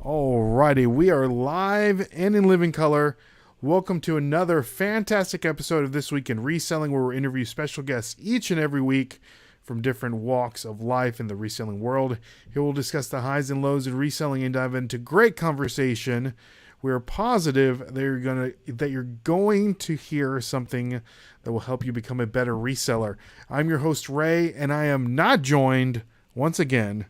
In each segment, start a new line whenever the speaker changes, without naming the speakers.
Alrighty, we are live and in living color. Welcome to another fantastic episode of This Week in Reselling, where we interview special guests each and every week from different walks of life in the reselling world. Here we'll discuss the highs and lows in reselling and dive into great conversation. We're positive that you're going to hear something that will help you become a better reseller. I'm your host, Ray, and I am not joined, once again,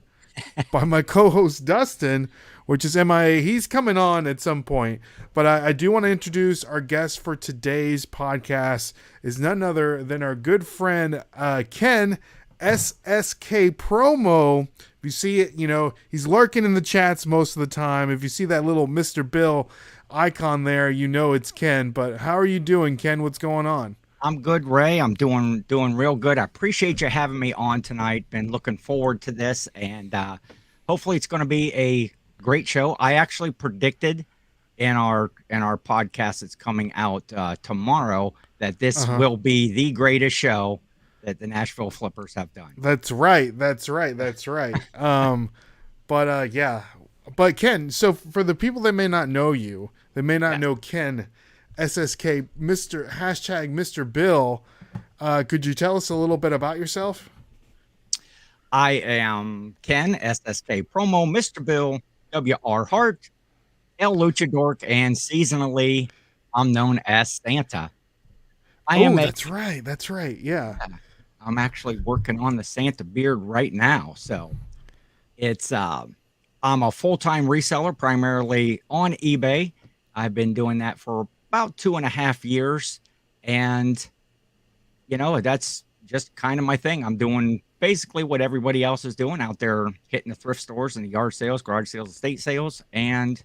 by my co-host, Dustin, which is MIA. He's coming on at some point. But I do want to introduce our guest for today's podcast is none other than our good friend, Ken, SSKPromo. If you see it, he's lurking in the chats most of the time. If you see that little Mr. Bill icon there, it's Ken. But how are you doing, Ken? What's going on?
I'm good, Ray. I'm doing real good. I appreciate you having me on tonight. Been looking forward to this, and hopefully it's going to be a great show. I actually predicted in our podcast that's coming out tomorrow that this will be the greatest show that the Nashville Flippers have done.
That's right. But Ken, so for the people that may not know you, they may not know Ken, SSK, Mr. Bill, could you tell us a little bit about yourself?
I am Ken, SSKPromo, Mr. Bill, WR Hart, El Luchador, and seasonally, I'm known as Santa.
That's right. Yeah.
I'm actually working on the Santa beard right now. So it's, I'm a full-time reseller, primarily on eBay. I've been doing that for about 2.5 years. And, that's just kind of my thing. I'm doing basically what everybody else is doing out there, hitting the thrift stores and the yard sales, garage sales, estate sales, and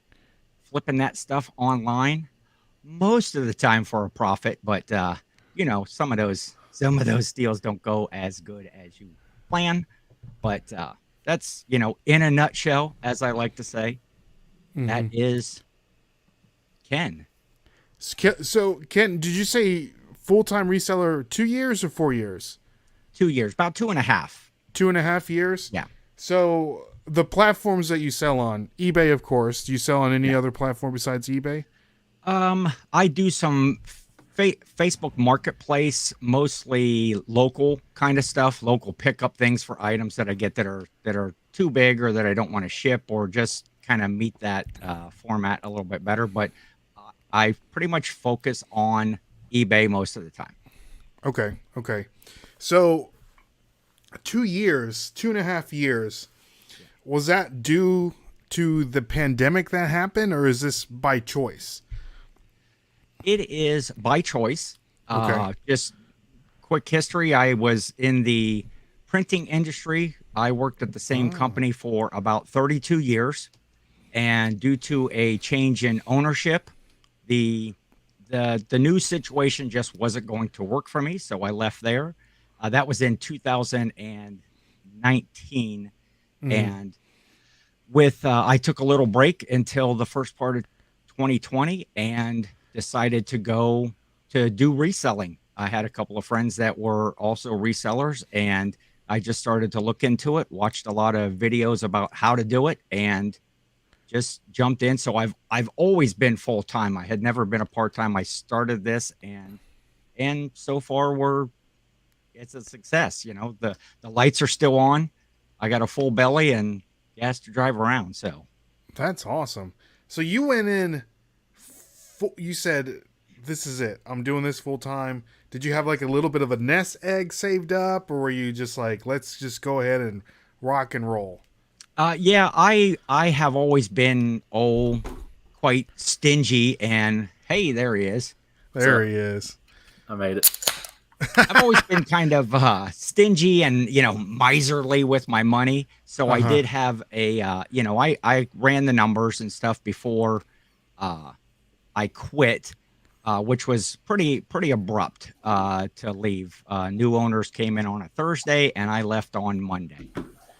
flipping that stuff online most of the time for a profit. But, some of those deals don't go as good as you plan. But that's, in a nutshell, as I like to say, that is Ken.
So, Ken, did you say full-time reseller 2 years or 4 years?
2 years, about 2.5.
2.5 years?
Yeah.
So the platforms that you sell on, eBay, of course. Do you sell on any other platform besides eBay?
I do some Facebook Marketplace, mostly local kind of stuff, local pickup things for items that I get that are too big or that I don't want to ship, or just kind of meet that format a little bit better. But I pretty much focus on eBay most of the time.
Okay. So 2.5 years, was that due to the pandemic that happened, or is this by choice?
It is by choice.
Okay.
Just quick history. I was in the printing industry. I worked at the same company for about 32 years. And due to a change in ownership, the new situation just wasn't going to work for me. So I left there. That was in 2019. And I took a little break until the first part of 2020 and decided to go to do reselling. I had a couple of friends that were also resellers, and I just started to look into it, watched a lot of videos about how to do it, and just jumped in. So I've always been full-time. I had never been a part-time. I started this, and so far it's a success. The lights are still on. I got a full belly and gas to drive around. So
that's awesome. So you went in, you said, this is it. I'm doing this full time. Did you have like a little bit of a nest egg saved up, or were you just like, let's just go ahead and rock and roll?
Yeah, I have always been quite stingy, and hey, there he is.
There he is.
I made it.
I've always been kind of stingy and, miserly with my money. So I did have I ran the numbers and stuff before I quit, which was pretty abrupt to leave. New owners came in on a Thursday, and I left on Monday.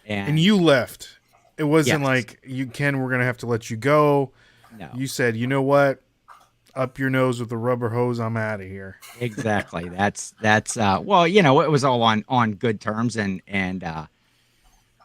And you left. It wasn't
Yes.
like, we're going to have to let you go.
No.
You said, you know what? Up your nose with the rubber hose. I'm out of here.
Exactly. That's well, it was all on good terms, and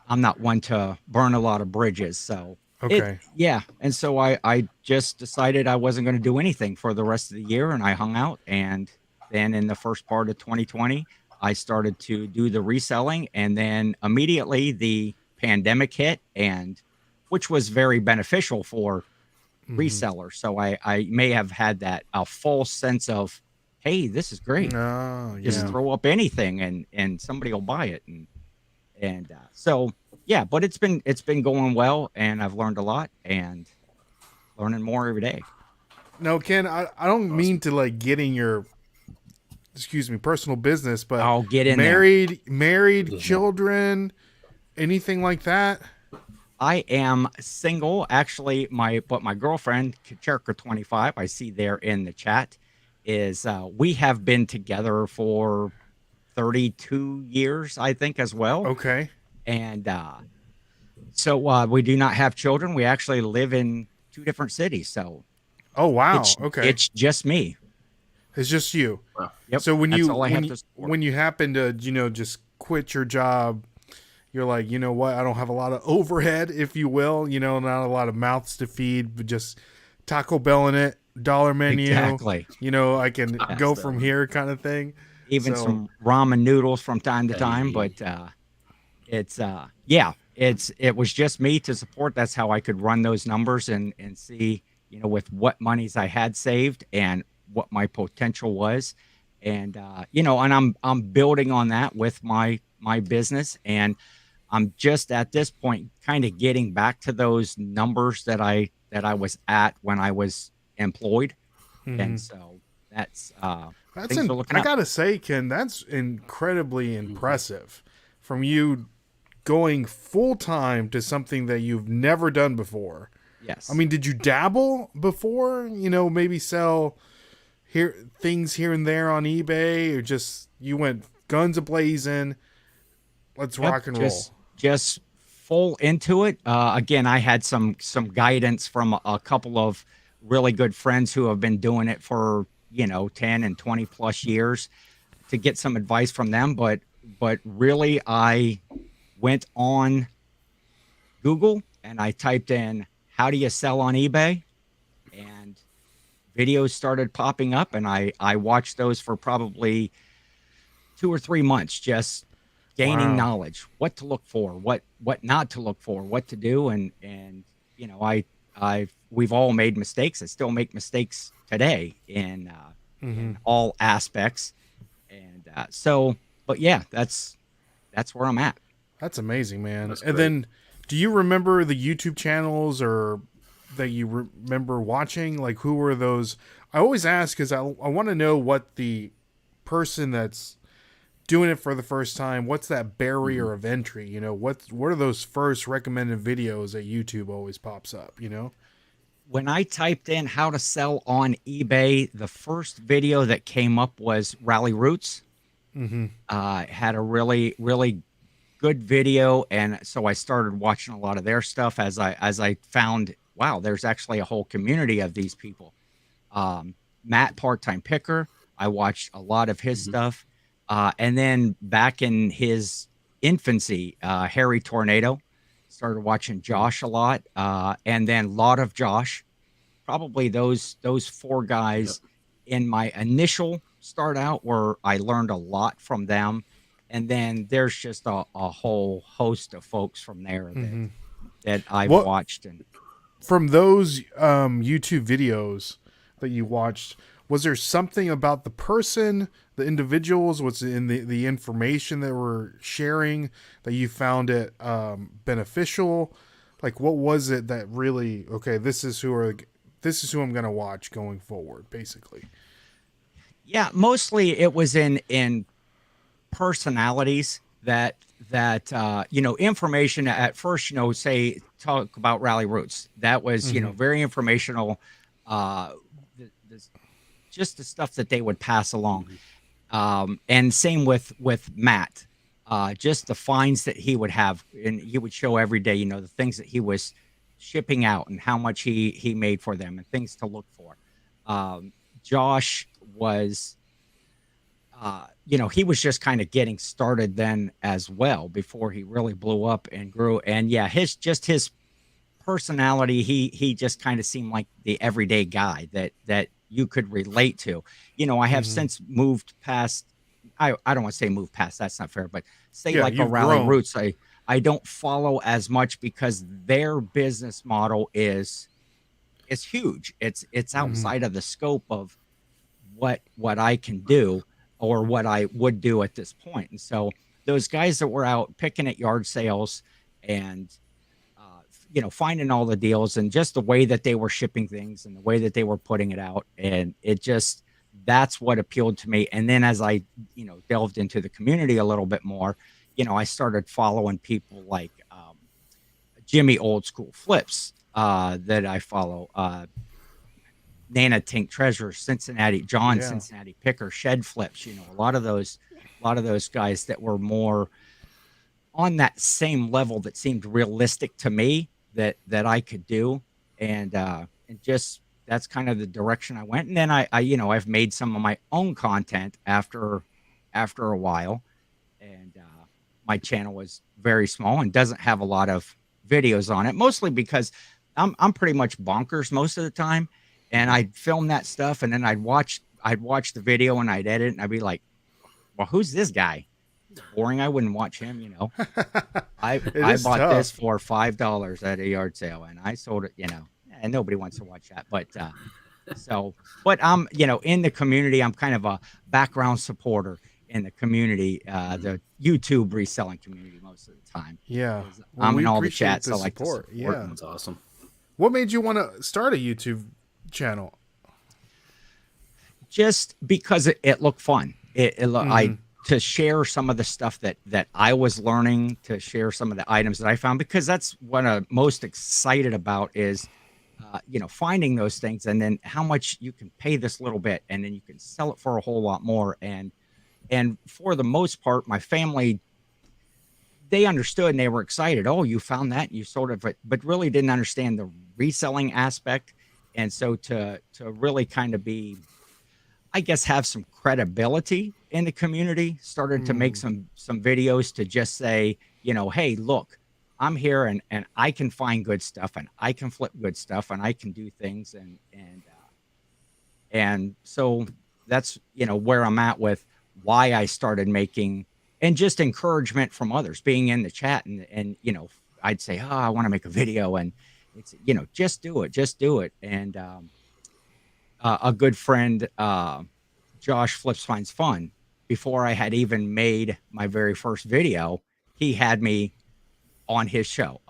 I'm not one to burn a lot of bridges. So
Okay.
Yeah. And so I just decided I wasn't going to do anything for the rest of the year, and I hung out. And then in the first part of 2020, I started to do the reselling, and then immediately the pandemic hit, and which was very beneficial for
Hmm.
resellers. So I may have had that a false sense of, hey, this is great.
Oh,
Just
yeah.
throw up anything and somebody will buy it. And so yeah, but it's been going well, and I've learned a lot and learning more every day.
No, Ken, I don't
Awesome.
mean to like get in your, excuse me, personal business, but
I'll get in there.
married, children, anything like that?
I am single. Actually, my girlfriend, Cherka 25, I see there in the chat, is we have been together for 32 years, I think, as well.
Okay.
And so we do not have children. We actually live in two different cities. So
Oh, wow.
it's
Okay.
it's just me.
It's just you.
Wow.
Yep.
So when
That's
you
all I
when
have
you,
to support.
when you happen to, just quit your job, you're like, you know what? I don't have a lot of overhead, if you will, not a lot of mouths to feed, but just Taco Bell in it, dollar menu,
Exactly.
I can
Yes,
go
that
from
one.
here kind of thing.
Even
So,
some ramen noodles from time to time,
Hey.
but it's yeah, it was just me to support. That's how I could run those numbers and see, with what monies I had saved and what my potential was. And and I'm building on that with my business, and I'm just at this point kind of getting back to those numbers that I was at when I was employed. And
mhm.
so that's
That's
things are looking
I
up.
gotta say, Ken, that's incredibly impressive from you going full time to something that you've never done before. I
Yes.
mean, did you dabble before? Maybe sell things here and there on eBay, or just you went guns a blazing. Let's
Yep,
rock and roll.
just full into it. Again, I had some guidance from a couple of really good friends who have been doing it for 10 and 20 plus years to get some advice from them. But really, I went on Google and I typed in how do you sell on eBay, and videos started popping up, and I watched those for probably 2 or 3 months, just gaining
Wow.
knowledge, what to look for, what not to look for, what to do. And we've all made mistakes. I still make mistakes today
Hmm.
in all aspects. And so, but yeah, that's where I'm at.
That's amazing, man.
That's
And
great.
then, do you remember the YouTube channels or that you remember watching? Like, who were those? I always ask because I want to know what the person that's doing it for the first time, what's that barrier of entry? What are those first recommended videos that YouTube always pops up?
When I typed in how to sell on eBay, the first video that came up was Rally Roots.
Mm-hmm.
Had a really, really good video, and so I started watching a lot of their stuff as I found, wow, there's actually a whole community of these people. Matt, part-time picker, I watched a lot of his
Mhm.
stuff, and then back in his infancy, Harry Tornado, started watching Josh a lot, and then lot of Josh. Probably those four
Yep.
guys in my initial start out where I learned a lot from them. And then there's just a whole host of folks from there that
Mm-hmm.
that I've
What
watched. And
from those YouTube videos that you watched, was there something about the person, the individuals, what's in the information that we're sharing that you found it beneficial? Like, what was it that really, okay, this is who I'm gonna watch going forward, basically.
yeah, mostly it was in personalities that information at first, say talk about Rally Roots. That was,
Mm-hmm.
very informational. The just the stuff that they would pass along.
Mhm.
And same with Matt, just the finds that he would have, and he would show every day, the things that he was shipping out and how much he made for them and things to look for. Josh was, he was just kind of getting started then as well before he really blew up and grew. And yeah, his personality, he just kind of seemed like the everyday guy that you could relate to. You know, I have since moved past. I don't want to say move past. That's not fair, but say
Yeah,
like a
you've
Rally
grown.
Roots. I don't follow as much because their business model is huge. It's outside of the scope of what I can do or what I would do at this point. And so those guys that were out picking at yard sales and you know, finding all the deals and just the way that they were shipping things and the way that they were putting it out, and it just, that's what appealed to me. And then as I, you know, delved into the community a little bit more, you know, I started following people like Jimmy Old School Flips that I follow, Nana Tink Treasure, Cincinnati John,
Yeah.
Cincinnati Picker, Shed Flips. You know, a lot of those guys that were more on that same level that seemed realistic to me that I could do, and just that's kind of the direction I went. And then I you know, I've made some of my own content after a while, and my channel was very small and doesn't have a lot of videos on it, mostly because I'm pretty much bonkers most of the time, and I'd film that stuff and then I'd watch the video and I'd edit and I'd be like, well, who's this guy? He's boring. I wouldn't watch him, you know. I
Is
bought
tough.
this for $5 at a yard sale and I sold it, you know, and nobody wants to watch that. But but I'm, you know, in the community, I'm kind of a background supporter in the community, the YouTube reselling community most of the time.
Yeah. Well,
I'm
we
in all the
appreciate
chats. I like
support.
to support.
Yeah.
That's awesome.
What made you want to start a YouTube channel?
Just because it looked fun. I to share some of the stuff that I was learning, to share some of the items that I found, because that's what I'm most excited about is, you know, finding those things and then how much you can pay this little bit and then you can sell it for a whole lot more. And for the most part, my family, they understood and they were excited. Oh, you found that, you sold it, but really didn't understand the reselling aspect. And so to really kind of be, I guess, have some credibility in the community, started to make some videos to just say, you know, hey, look, I'm here and I can find good stuff and I can flip good stuff and I can do things. And so that's, you know, where I'm at with why I started making, and just encouragement from others being in the chat. And, you know, I'd say, oh, I want to make a video, and it's, you know, just do it. And, a good friend, Josh Flips Finds Fun, before I had even made my very first video, he had me on his show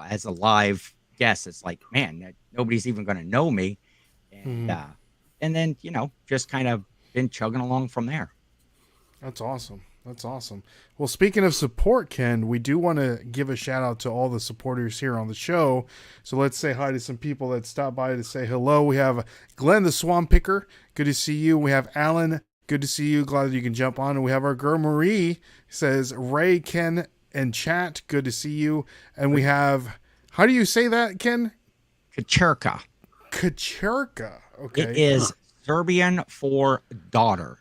as a live guest. It's like, man, nobody's even going to know me. And then, you know, just kind of been chugging along from there.
That's awesome. That's awesome. Well, speaking of support, Ken, we do want to give a shout out to all the supporters here on the show. So let's say hi to some people that stopped by to say hello. We have Glenn the Swamp Picker. Good to see you. We have Alan. Good to see you. Glad you can jump on. And we have our girl Marie. Says Ray, Ken, and chat. Good to see you. And we have, how do you say that, Ken?
Kacherka.
Kacherka. Okay.
It is Serbian for daughter.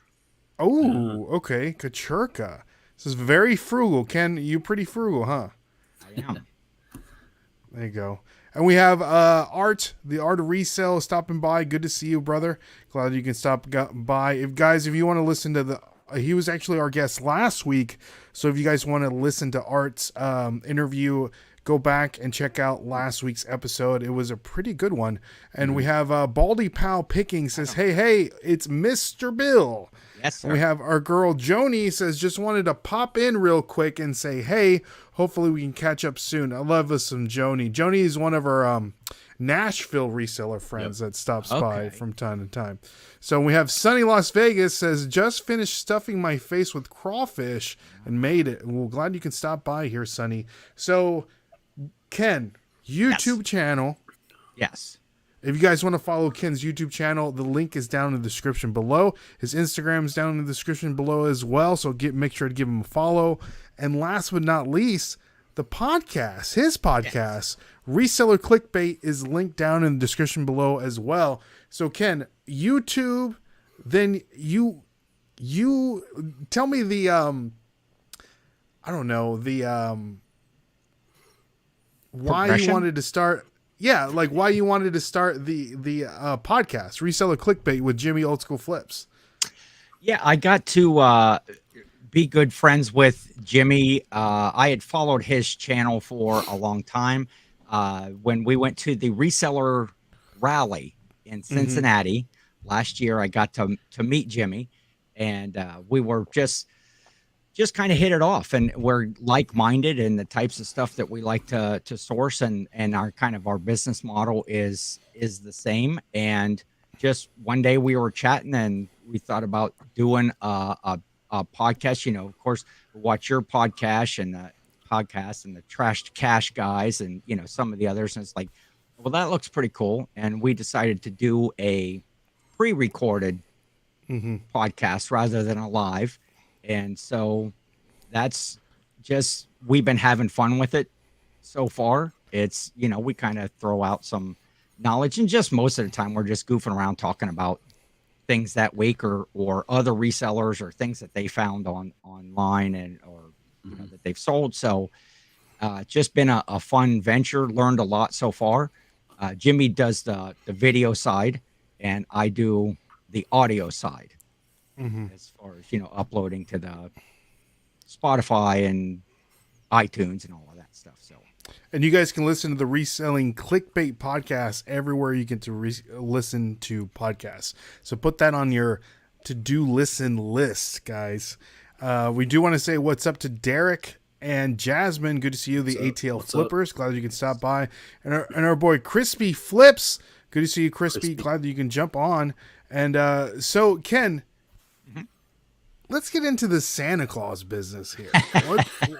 Oh, okay. Kacherka. This is very frugal. Ken, you pretty frugal, huh?
I am.
There you go. And we have Art, the Art of Resell, stopping by. Good to see you, brother. Glad you can stop by. If you want to listen to he was actually our guest last week. So if you guys want to listen to Art's interview, go back and check out last week's episode. It was a pretty good one. And we have Baldy Pal Picking says, hey, it's Mr. Bill.
Yes, sir.
And we have our girl Joni says, just wanted to pop in real quick and say, hey, hopefully we can catch up soon. I love us some Joni. Joni is one of our Nashville reseller friends that stops by from time to time. So we have Sunny Las Vegas says, just finished stuffing my face with crawfish and made it. And we're glad you can stop by here, Sunny. So Ken, YouTube channel.
Yes.
If you guys want to follow Ken's YouTube channel, the link is down in the description below. His Instagram is down in the description below as well, so make sure to give him a follow. And last but not least, the podcast, his podcast, Reseller Clickbait, is linked down in the description below as well. So Ken, YouTube, then you tell me the why you wanted to start Yeah, like why you wanted to start the podcast, Reseller Clickbait with Jimmy Old School Flips.
Yeah, I got to be good friends with Jimmy. I had followed his channel for a long time. When we went to the reseller rally in Cincinnati last year, I got to meet Jimmy, and we were just kind of hit it off, and we're like-minded in the types of stuff that we like to source, and our kind of our business model is the same. And just one day we were chatting and we thought about doing a podcast. You know, of course, watch your podcast and the Trashed Cash guys, and you know some of the others, and it's like, well, that looks pretty cool. And we decided to do a pre-recorded podcast rather than a live. And so that's just, we've been having fun with it so far. It's, you know, we kind of throw out some knowledge, and just most of the time we're just goofing around talking about things that week, or other resellers, or things that they found online, and or you know that they've sold. So just been a fun venture. Learned a lot so far. Jimmy does the video side, and I do the audio side, as far as, you know, uploading to the Spotify and iTunes and all of that stuff. So,
and you guys can listen to the Reselling Clickbait podcast everywhere you get to listen to podcasts. So put that on your to-do listen list, guys. We do want to say what's up to Derek and Jasmine. Good to see you, the ATL Flippers. Glad you can stop by. And our boy Crispy Flips. Good to see you, Crispy. Glad that you can jump on. And so, Ken, let's get into the Santa Claus business here.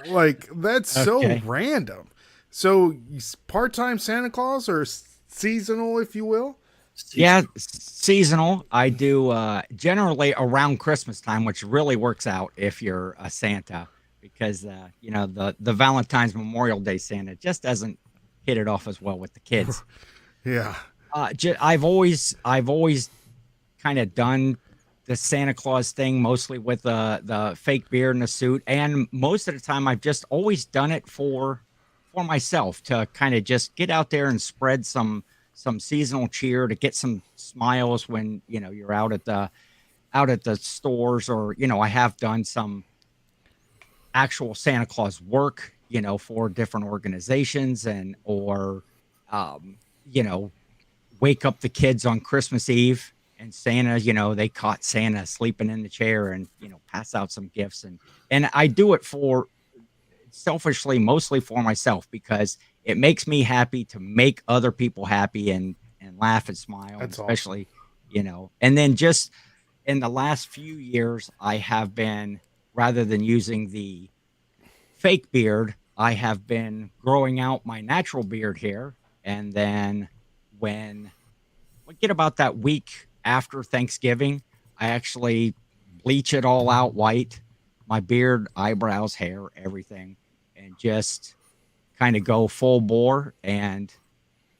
Like, that's so random. So, part-time Santa Claus, or seasonal, if you will?
Yeah, seasonal. I do generally around Christmas time, which really works out if you're a Santa, because you know, the Valentine's Memorial Day Santa just doesn't hit it off as well with the kids.
Yeah.
I've always kind of done the Santa Claus thing, mostly with the fake beard and the suit, and most of the time I've just always done it for myself, to kind of just get out there and spread some seasonal cheer, to get some smiles when, you know, you're out at the stores, or, you know, I have done some actual Santa Claus work, you know, for different organizations, and or you know, wake up the kids on Christmas Eve, and Santa, you know, they caught Santa sleeping in the chair, and, you know, pass out some gifts, and I do it for selfishly, mostly for myself, because it makes me happy to make other people happy, and laugh and smile.
That's
especially awesome. You know, and then just in the last few years, I have been, rather than using the fake beard, I have been growing out my natural beard hair. And then when we get about that week after Thanksgiving, I actually bleach it all out white, my beard, eyebrows, hair, everything, and just kind of go full bore. And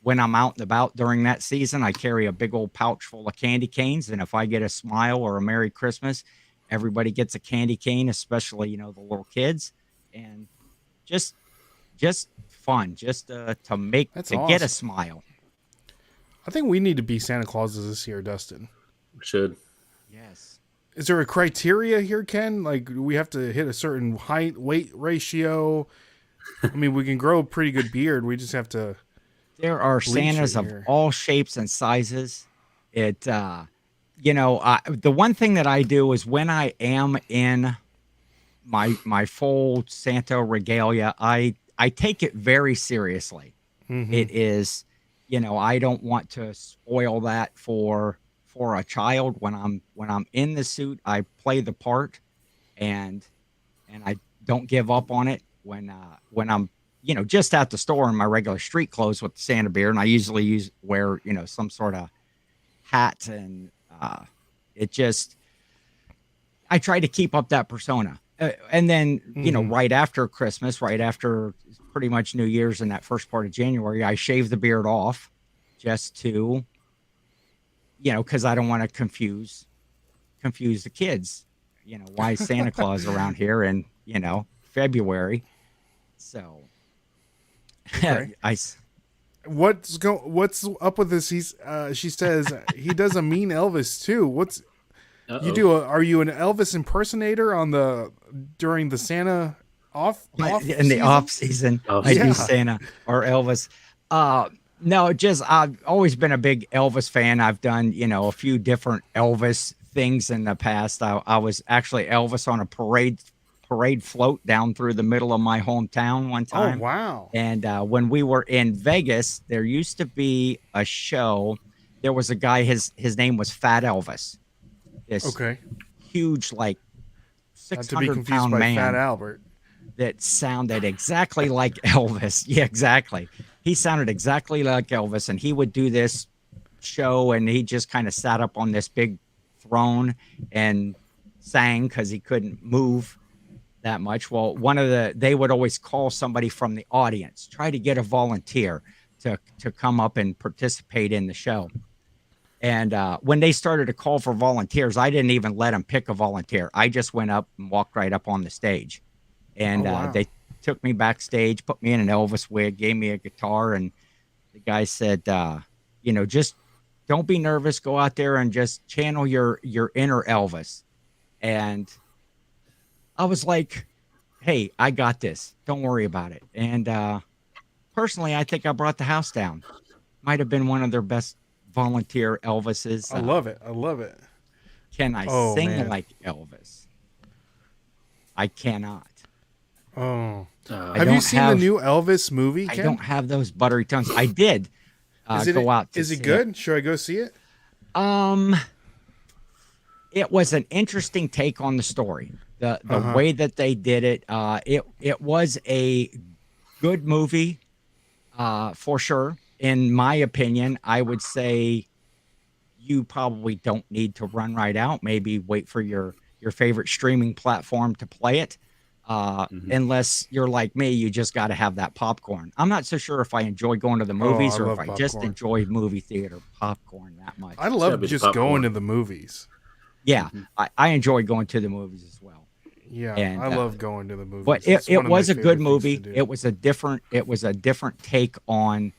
when I'm out and about during that season, I carry a big old pouch full of candy canes. And if I get a smile or a Merry Christmas, everybody gets a candy cane, especially, you know, the little kids. And just fun, just to make,
That's
to
awesome.
get a smile.
I think we need to be Santa Clauses this year, Dustin.
We should.
Yes.
Is there a criteria here, Ken? Like, we have to hit a certain height, weight ratio? I mean, we can grow a pretty good beard. We just have to.
There are Santas of all shapes and sizes. It, you know, the one thing that I do is, when I am in my full Santa regalia, I take it very seriously. It is, you know, I don't want to spoil that for a child. When I'm in the suit, I play the part, and I don't give up on it. When I'm, you know, just at the store in my regular street clothes with the Santa beard, and I usually wear, you know, some sort of hat, and it just, I try to keep up that persona. And then, you know, right after Christmas, right after pretty much New Year's and that first part of January, I shave the beard off, just to, you know, because I don't want to confuse the kids. You know, why Santa Claus around here in, you know, February. So
okay. What's up with this? She says he does a mean Elvis too. You do? Are you an Elvis impersonator during the Santa off
in the off season? I do Santa or Elvis. No, just I've always been a big Elvis fan. I've done a few different Elvis things in the past. I was actually Elvis on a parade float down through the middle of my hometown one time.
Oh, wow.
And when we were in Vegas, there used to be a show. There was a guy, his name was Fat Elvis. This huge, like 600-pound man.
Fat Albert.
That sounded exactly like Elvis. Yeah, exactly. He sounded exactly like Elvis, and he would do this show, and he just kind of sat up on this big throne and sang because he couldn't move that much. Well, they would always call somebody from the audience, try to get a volunteer to come up and participate in the show. And when they started to call for volunteers, I didn't even let them pick a volunteer. I just went up and walked right up on the stage. And they took me backstage, put me in an Elvis wig, gave me a guitar. And the guy said, just don't be nervous. Go out there and just channel your inner Elvis. And I was like, hey, I got this. Don't worry about it. And personally, I think I brought the house down. Might have been one of their best volunteer Elvises.
I love it.
Can I sing like Elvis? I cannot.
Oh, have you seen the new Elvis movie, Ken?
I don't have those buttery tongues. I did go out.
Is it good? Should I go see it?
It was an interesting take on the story. The way that they did it. It was a good movie, for sure. In my opinion, I would say you probably don't need to run right out. Maybe wait for your favorite streaming platform to play it. Unless you're like me, you just got to have that popcorn. I'm not so sure if I enjoy going to the movies or if I just enjoy movie theater popcorn that much.
I love just going to the movies.
Yeah, I enjoy going to the movies as well.
Yeah, and, I love going to the movies.
But it was a good movie. It was a different take on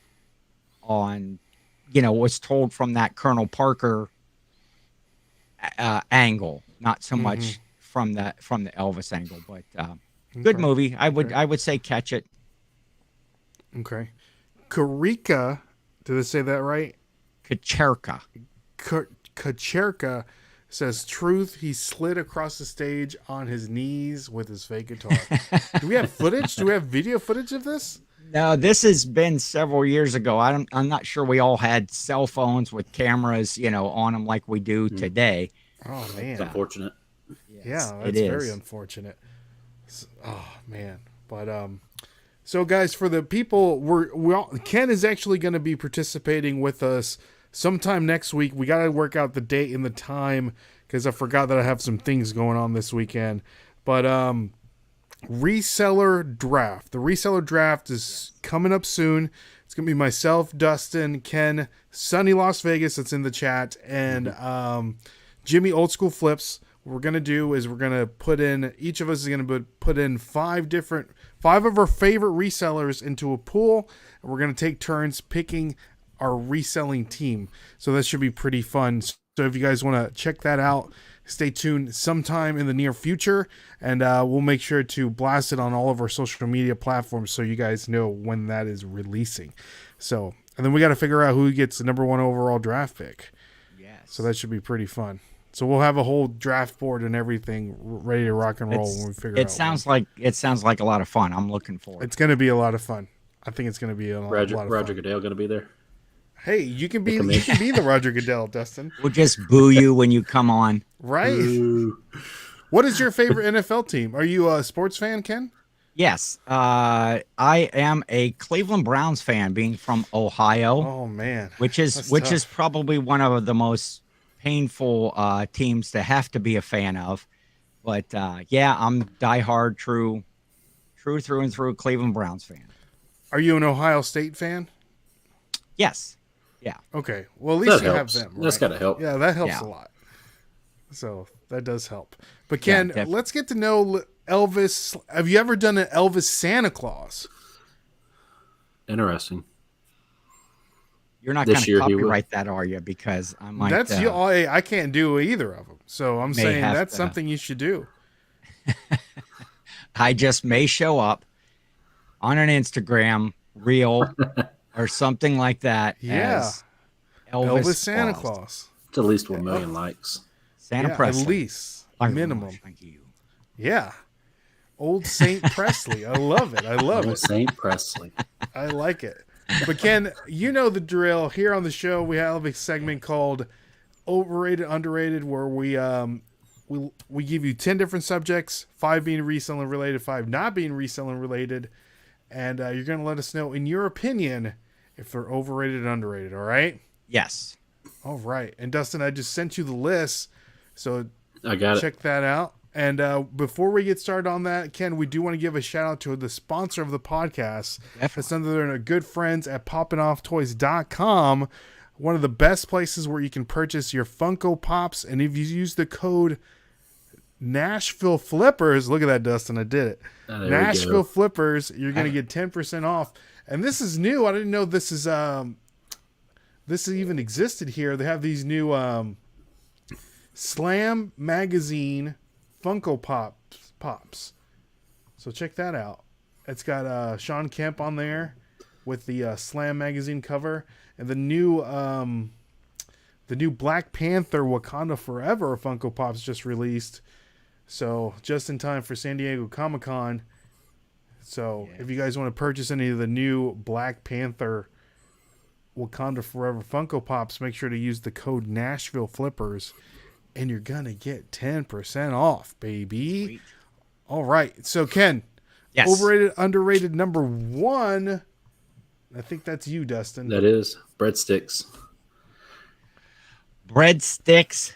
was told from that Colonel Parker angle, not so much from the Elvis angle, but good movie. I would say catch it.
Okay. Karika, did I say that right?
Kacherka.
Kacherka says, truth, he slid across the stage on his knees with his fake guitar. Do we have footage? Do we have video footage of this?
No, this has been several years ago. I'm not sure we all had cell phones with cameras, on them like we do today.
Oh, man.
It's unfortunate.
Yes, yeah, that's very unfortunate. Oh, man. But, so guys, for the people, Ken is actually going to be participating with us sometime next week. We got to work out the date and the time because I forgot that I have some things going on this weekend. But, Reseller Draft. The Reseller Draft is coming up soon. It's going to be myself, Dustin, Ken, Sunny Las Vegas that's in the chat, and Jimmy Old School Flips. What we're going to do is each of us is going to put in five of our favorite resellers into a pool, and we're going to take turns picking our reselling team. So that should be pretty fun. So if you guys want to check that out, stay tuned sometime in the near future, and we'll make sure to blast it on all of our social media platforms so you guys know when that is releasing. So, and then we got to figure out who gets the number 1 overall draft pick. Yes. So that should be pretty fun. So we'll have a whole draft board and everything ready to rock and roll when we figure it out.
It sounds like a lot of fun. I'm looking forward.
It's going to be a lot of fun. I think it's going to be a lot of fun.
Roger Goodell going to be there.
Hey, you can be the Roger Goodell, Dustin.
We'll just boo you when you come on.
Right. What is your favorite NFL team? Are you a sports fan, Ken?
Yes. I am a Cleveland Browns fan, being from Ohio.
Oh man.
Which is probably one of the most painful teams to have to be a fan of. But yeah, I'm diehard true through and through Cleveland Browns fan.
Are you an Ohio State fan?
Yes. Yeah.
Okay. Well, at least you have them. Right?
That's got to help.
Yeah, that helps a lot. So that does help. But Ken, let's get to know Elvis. Have you ever done an Elvis Santa Claus?
Interesting.
You're not going
This
to
year he will.
copyright that, are you? Because I might.
That's you. I can't do either of them. So I'm
May
saying
have
that's
to-
something you should do.
I just may show up on an Instagram reel or something like that.
Yeah.
As Elvis,
Santa Claus.
It's at least 1 million likes.
Santa
Yeah,
Presley.
at least
Thank you very
minimum.
much. Thank you.
Yeah. Old Saint Presley. I love it. I love
Oh,
it.
Saint Presley.
I like it. But Ken, you know the drill. Here on the show, we have a segment called Overrated, Underrated, where we give you 10 different subjects, 5 being reselling related, 5 not being reselling related, and you're going to let us know, in your opinion, if they're overrated or underrated. All right?
Yes.
All right. And Dustin, I just sent you the list, so
I got
check that out. And before we get started on that, Ken, we do want to give a shout out to the sponsor of the podcast. That's none other than our good friends at poppinofftoys.com. One of the best places where you can purchase your Funko Pops. And if you use the code Nashville Flippers, look at that, Dustin, I did it. Nashville Flippers, you're going to get 10% off. And this is new. I didn't know this even existed here. They have these new Slam Magazine Funko Pops. So check that out. It's got Sean Kemp on there with the Slam Magazine cover, and the new Black Panther Wakanda Forever Funko Pops just released. So just in time for San Diego Comic-Con. So if you guys want to purchase any of the new Black Panther Wakanda Forever Funko Pops, make sure to use the code Nashville Flippers, and you're gonna get 10% off, baby.
Sweet.
All right. So Ken,
Yes.
overrated, underrated number 1. I think that's you, Dustin.
That is breadsticks.
Breadsticks,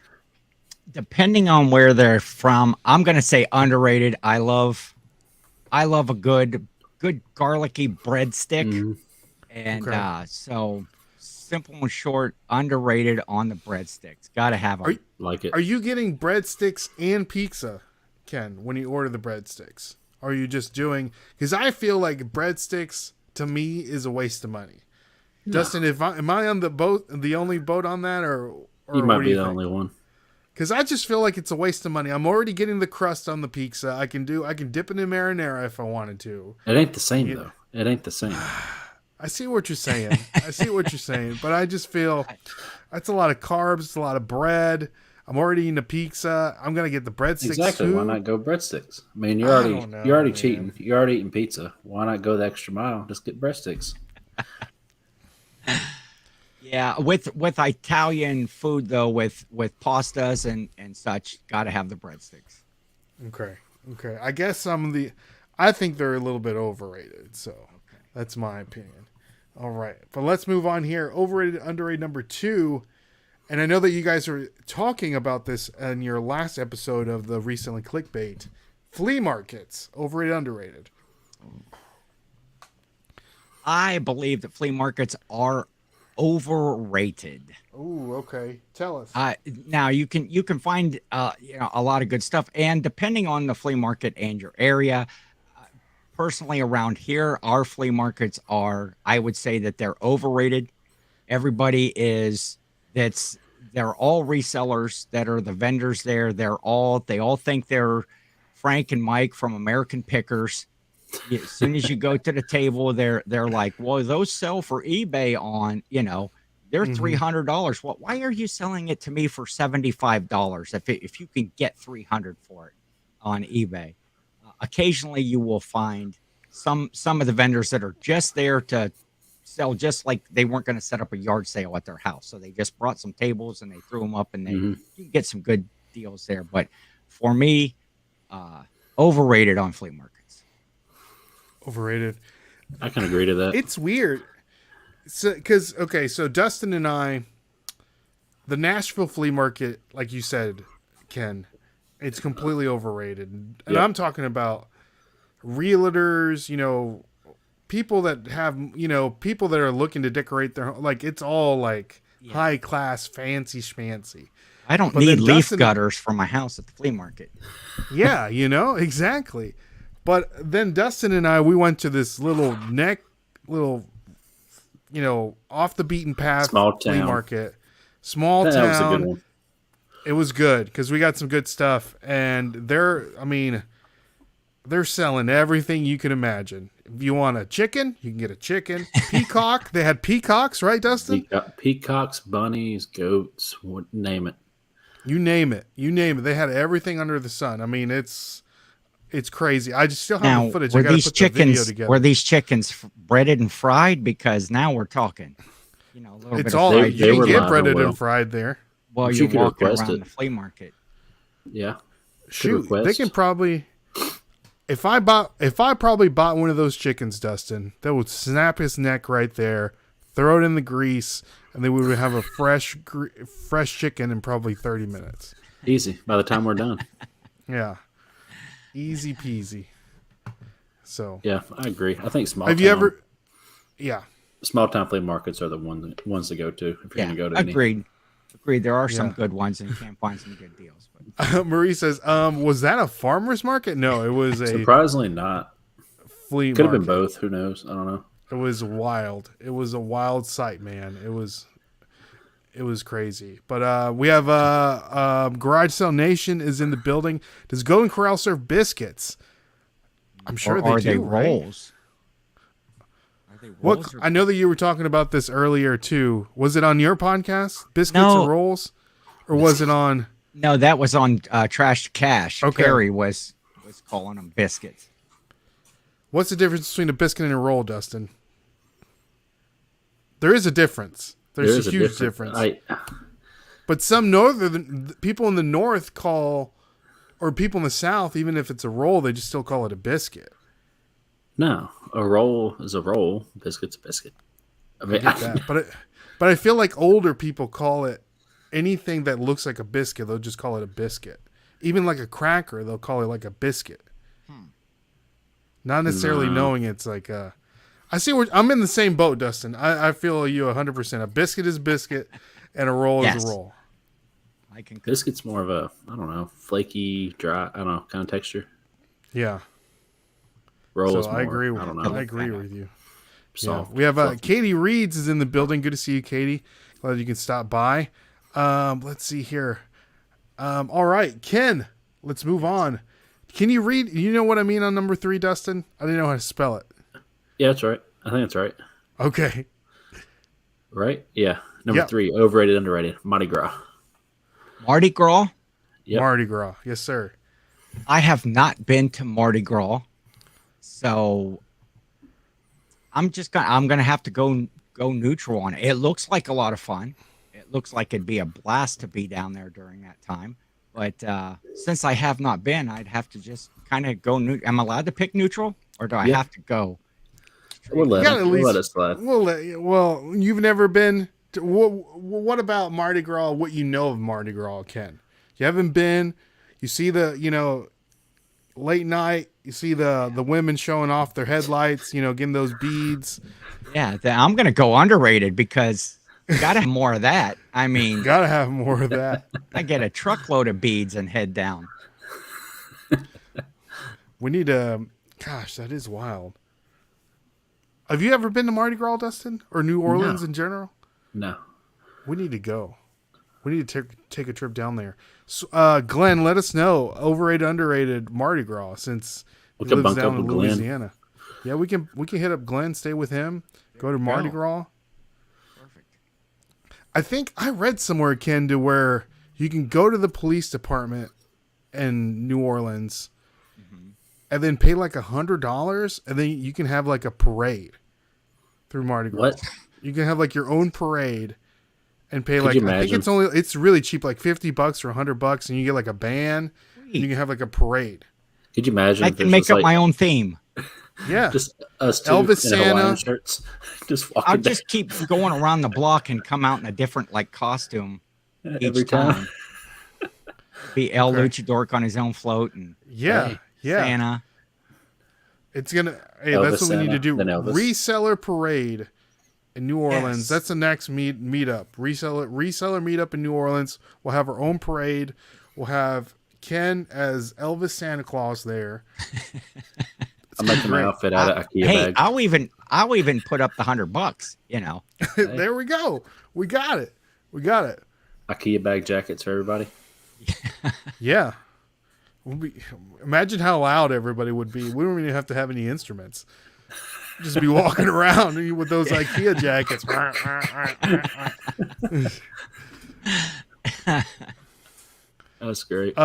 depending on where they're from, I'm going to say underrated. I love a good garlicky breadstick.
Mhm.
And
Okay.
so simple and short, underrated on the breadsticks. Got to have them.
Like it.
Are you getting breadsticks and pizza, Ken, when you order the breadsticks? Or are you just doing... Because I feel like breadsticks, to me, is a waste of money. No. Dustin, am I on the only boat on that? Or
You might
what do
be
you
the
think?
only one.
Because I just feel like it's a waste of money. I'm already getting the crust on the pizza. I can dip it in marinara if I wanted to.
It ain't the same, though. It ain't the same.
I see what you're saying. But I just feel that's a lot of carbs. It's a lot of bread. I'm already eating a pizza. I'm gonna get the breadsticks
Exactly.
too.
Why not go breadsticks? I mean,
I don't know,
you're already
man.
cheating. You're already eating pizza. Why not go the extra mile? Just get breadsticks.
Yeah, with Italian food though, with pastas and such, got to have the breadsticks.
Okay. I guess I think they're a little bit overrated. So that's my opinion. All right, but let's move on here. Overrated, underrated number 2. And I know that you guys were talking about this in your last episode of the Reselling Clickbait. Flea markets, overrated, underrated.
I believe that flea markets are overrated.
Oh, okay. Tell us.
Now you can find a lot of good stuff, and depending on the flea market and your area. Personally, around here, our flea markets I would say that they're overrated. Everybody they're all resellers that are the vendors there. They all think they're Frank and Mike from American Pickers. As soon as you go to the table, they're like, well, those sell for eBay on, they're $300. Well, why are you selling it to me for $75 if you can get $300 for it on eBay? Occasionally you will find some of the vendors that are just there to sell, just like they weren't going to set up a yard sale at their house. So they just brought some tables and they threw them up, and you can get some good deals there. But for me, overrated on flea markets.
Overrated.
I can agree to that.
It's weird. So Dustin and I, the Nashville flea market, like you said, Ken, it's completely overrated. And
Yep.
I'm talking about realtors, people that have, people that are looking to decorate their home. Like, it's all like high class, fancy schmancy.
I don't
But
need
then
leaf
Dustin-
gutters for my house at the flea market.
Yeah, exactly. But then Dustin and I, we went to this little off the beaten path
Small
flea
town.
market. Small
That was a
town.
good one.
It was good because we got some good stuff, and they're selling everything you can imagine. If you want a chicken, you can get a chicken. Peacock, they had peacocks, right, Dustin?
Peacocks, bunnies, goats, name it.
You name it. They had everything under the sun. I mean, it's crazy. I just still have the footage. I got to put the video together.
Were these chickens breaded and fried? Because now we're talking. A little
It's
bit
all
of
you can
were
get
live
breaded
and well.
and fried there.
Well,
You
you're
could
walking
request
around
it.
the flea market.
Yeah.
Shoot, they
request.
can probably. If I probably bought one of those chickens, Dustin, that would snap his neck right there, throw it in the grease, and then we would have a fresh chicken in probably 30 minutes.
Easy. By the time we're done.
Yeah, easy peasy. So
Yeah, I agree. I think
have you ever? Yeah,
small town flea markets are the ones to go to if you're
Yeah,
going to go to any.
agreed. There are some good ones, and you can find some good deals. But
Marie says, was that a farmer's market? No, it was a
Surprisingly not.
flea
Could have
market.
been both. Who knows? I don't know.
It was wild. It was a wild sight, man. It was crazy. But we have Garage Sale Nation is in the building. Does Golden Corral serve biscuits? I'm sure
are
they do.
they
right?
rolls? Are they
What?
rolls?
I know that you were talking about this earlier too. Was it on your podcast, biscuits
No.
or rolls, or was it on?
No, that was on Trash to Cash.
Okay.
Carrie was calling them biscuits.
What's the difference between a biscuit and a roll, Dustin? There is a difference. There's a huge difference. But some northern people in the north call, or people in the south, even if it's a roll, they just still call it a biscuit.
No, a roll is a roll. Biscuit's a biscuit. I mean,
I get that. But I feel like older people call it anything that looks like a biscuit. They'll just call it a biscuit. Even like a cracker, they'll call it like a biscuit. Not necessarily knowing it's like a. I see where I'm in the same boat, Dustin. I feel you 100%. A biscuit is a biscuit, and a roll is a roll.
I can.
biscuit's more of a, I don't know, flaky, dry, I don't know, kind of texture.
Yeah.
Roll
So
is more,
I agree with
I don't know.
I agree with you. Yeah.
Soft,
We have
fluffy.
Katie Reeds is in the building. Good to see you, Katie. Glad you can stop by. Let's see here. All right, Ken. Let's move on. Can you read? You know what I mean on number 3, Dustin? I didn't know how to spell it.
Yeah, that's right. I think that's right.
Okay.
Right? Yeah. Number
Yep.
3, overrated, underrated, Mardi Gras.
Mardi Gras.
Yep.
Mardi Gras. Yes, sir.
I have not been to Mardi Gras, so I'm gonna have to go neutral on it. It looks like a lot of fun. It looks like it'd be a blast to be down there during that time. But since I have not been, I'd have to just kind of go neutral. Am I allowed to pick neutral, or do I have to go?
We'll let it slide.
Well, you've never been. What about Mardi Gras? What you know of Mardi Gras, Ken? You haven't been. You see the late night. You see the women showing off their headlights. Getting those beads.
Yeah, I'm gonna go underrated because you gotta have more of that. I mean,
Gotta have more of that.
I get a truckload of beads and head down.
We need to. Gosh, that is wild. Have you ever been to Mardi Gras, Dustin, or New Orleans in general?
No.
We need to go. We need to take a trip down there. So, Glenn, let us know overrated, underrated Mardi Gras since
We
he
can
lives
bunk
down
up
in
with Glenn.
Louisiana. Yeah, we can hit up Glenn, stay with him, go to Mardi Gras.
Perfect.
I think I read somewhere, Ken, to where you can go to the police department in New Orleans and then pay like $100, and then you can have like a parade through Mardi Gras.
What?
You can have like your own parade and pay
Could you
I think
imagine?
it's really cheap, like $50 or $100, and you get like a band. And you can have like a parade.
Could you imagine
I
if
can
there's
make
just
up
like,
my own theme.
Yeah,
just us two
Elvis
in Hawaiian
Santa.
shirts, just walking
I'll
down
just keep going around the block and come out in a different costume
every
each
time.
time. Be El Luchador on his own float and
yeah,
Hey.
yeah.
Santa.
It's gonna. Hey,
Elvis
that's what we need to
Santa,
do.
then Elvis.
Reseller parade in New Orleans.
Yes.
That's the next meetup. Reseller meetup in New Orleans. We'll have our own parade. We'll have Ken as Elvis Santa Claus there.
I'm making my outfit out of IKEA
Hey,
bags.
I'll even put up the $100. You know.
There we go. We got it. We got it.
IKEA bag jackets for everybody.
Yeah. Imagine how loud everybody would be. We don't even have to have any instruments. Just be walking around with those IKEA jackets.
That's great.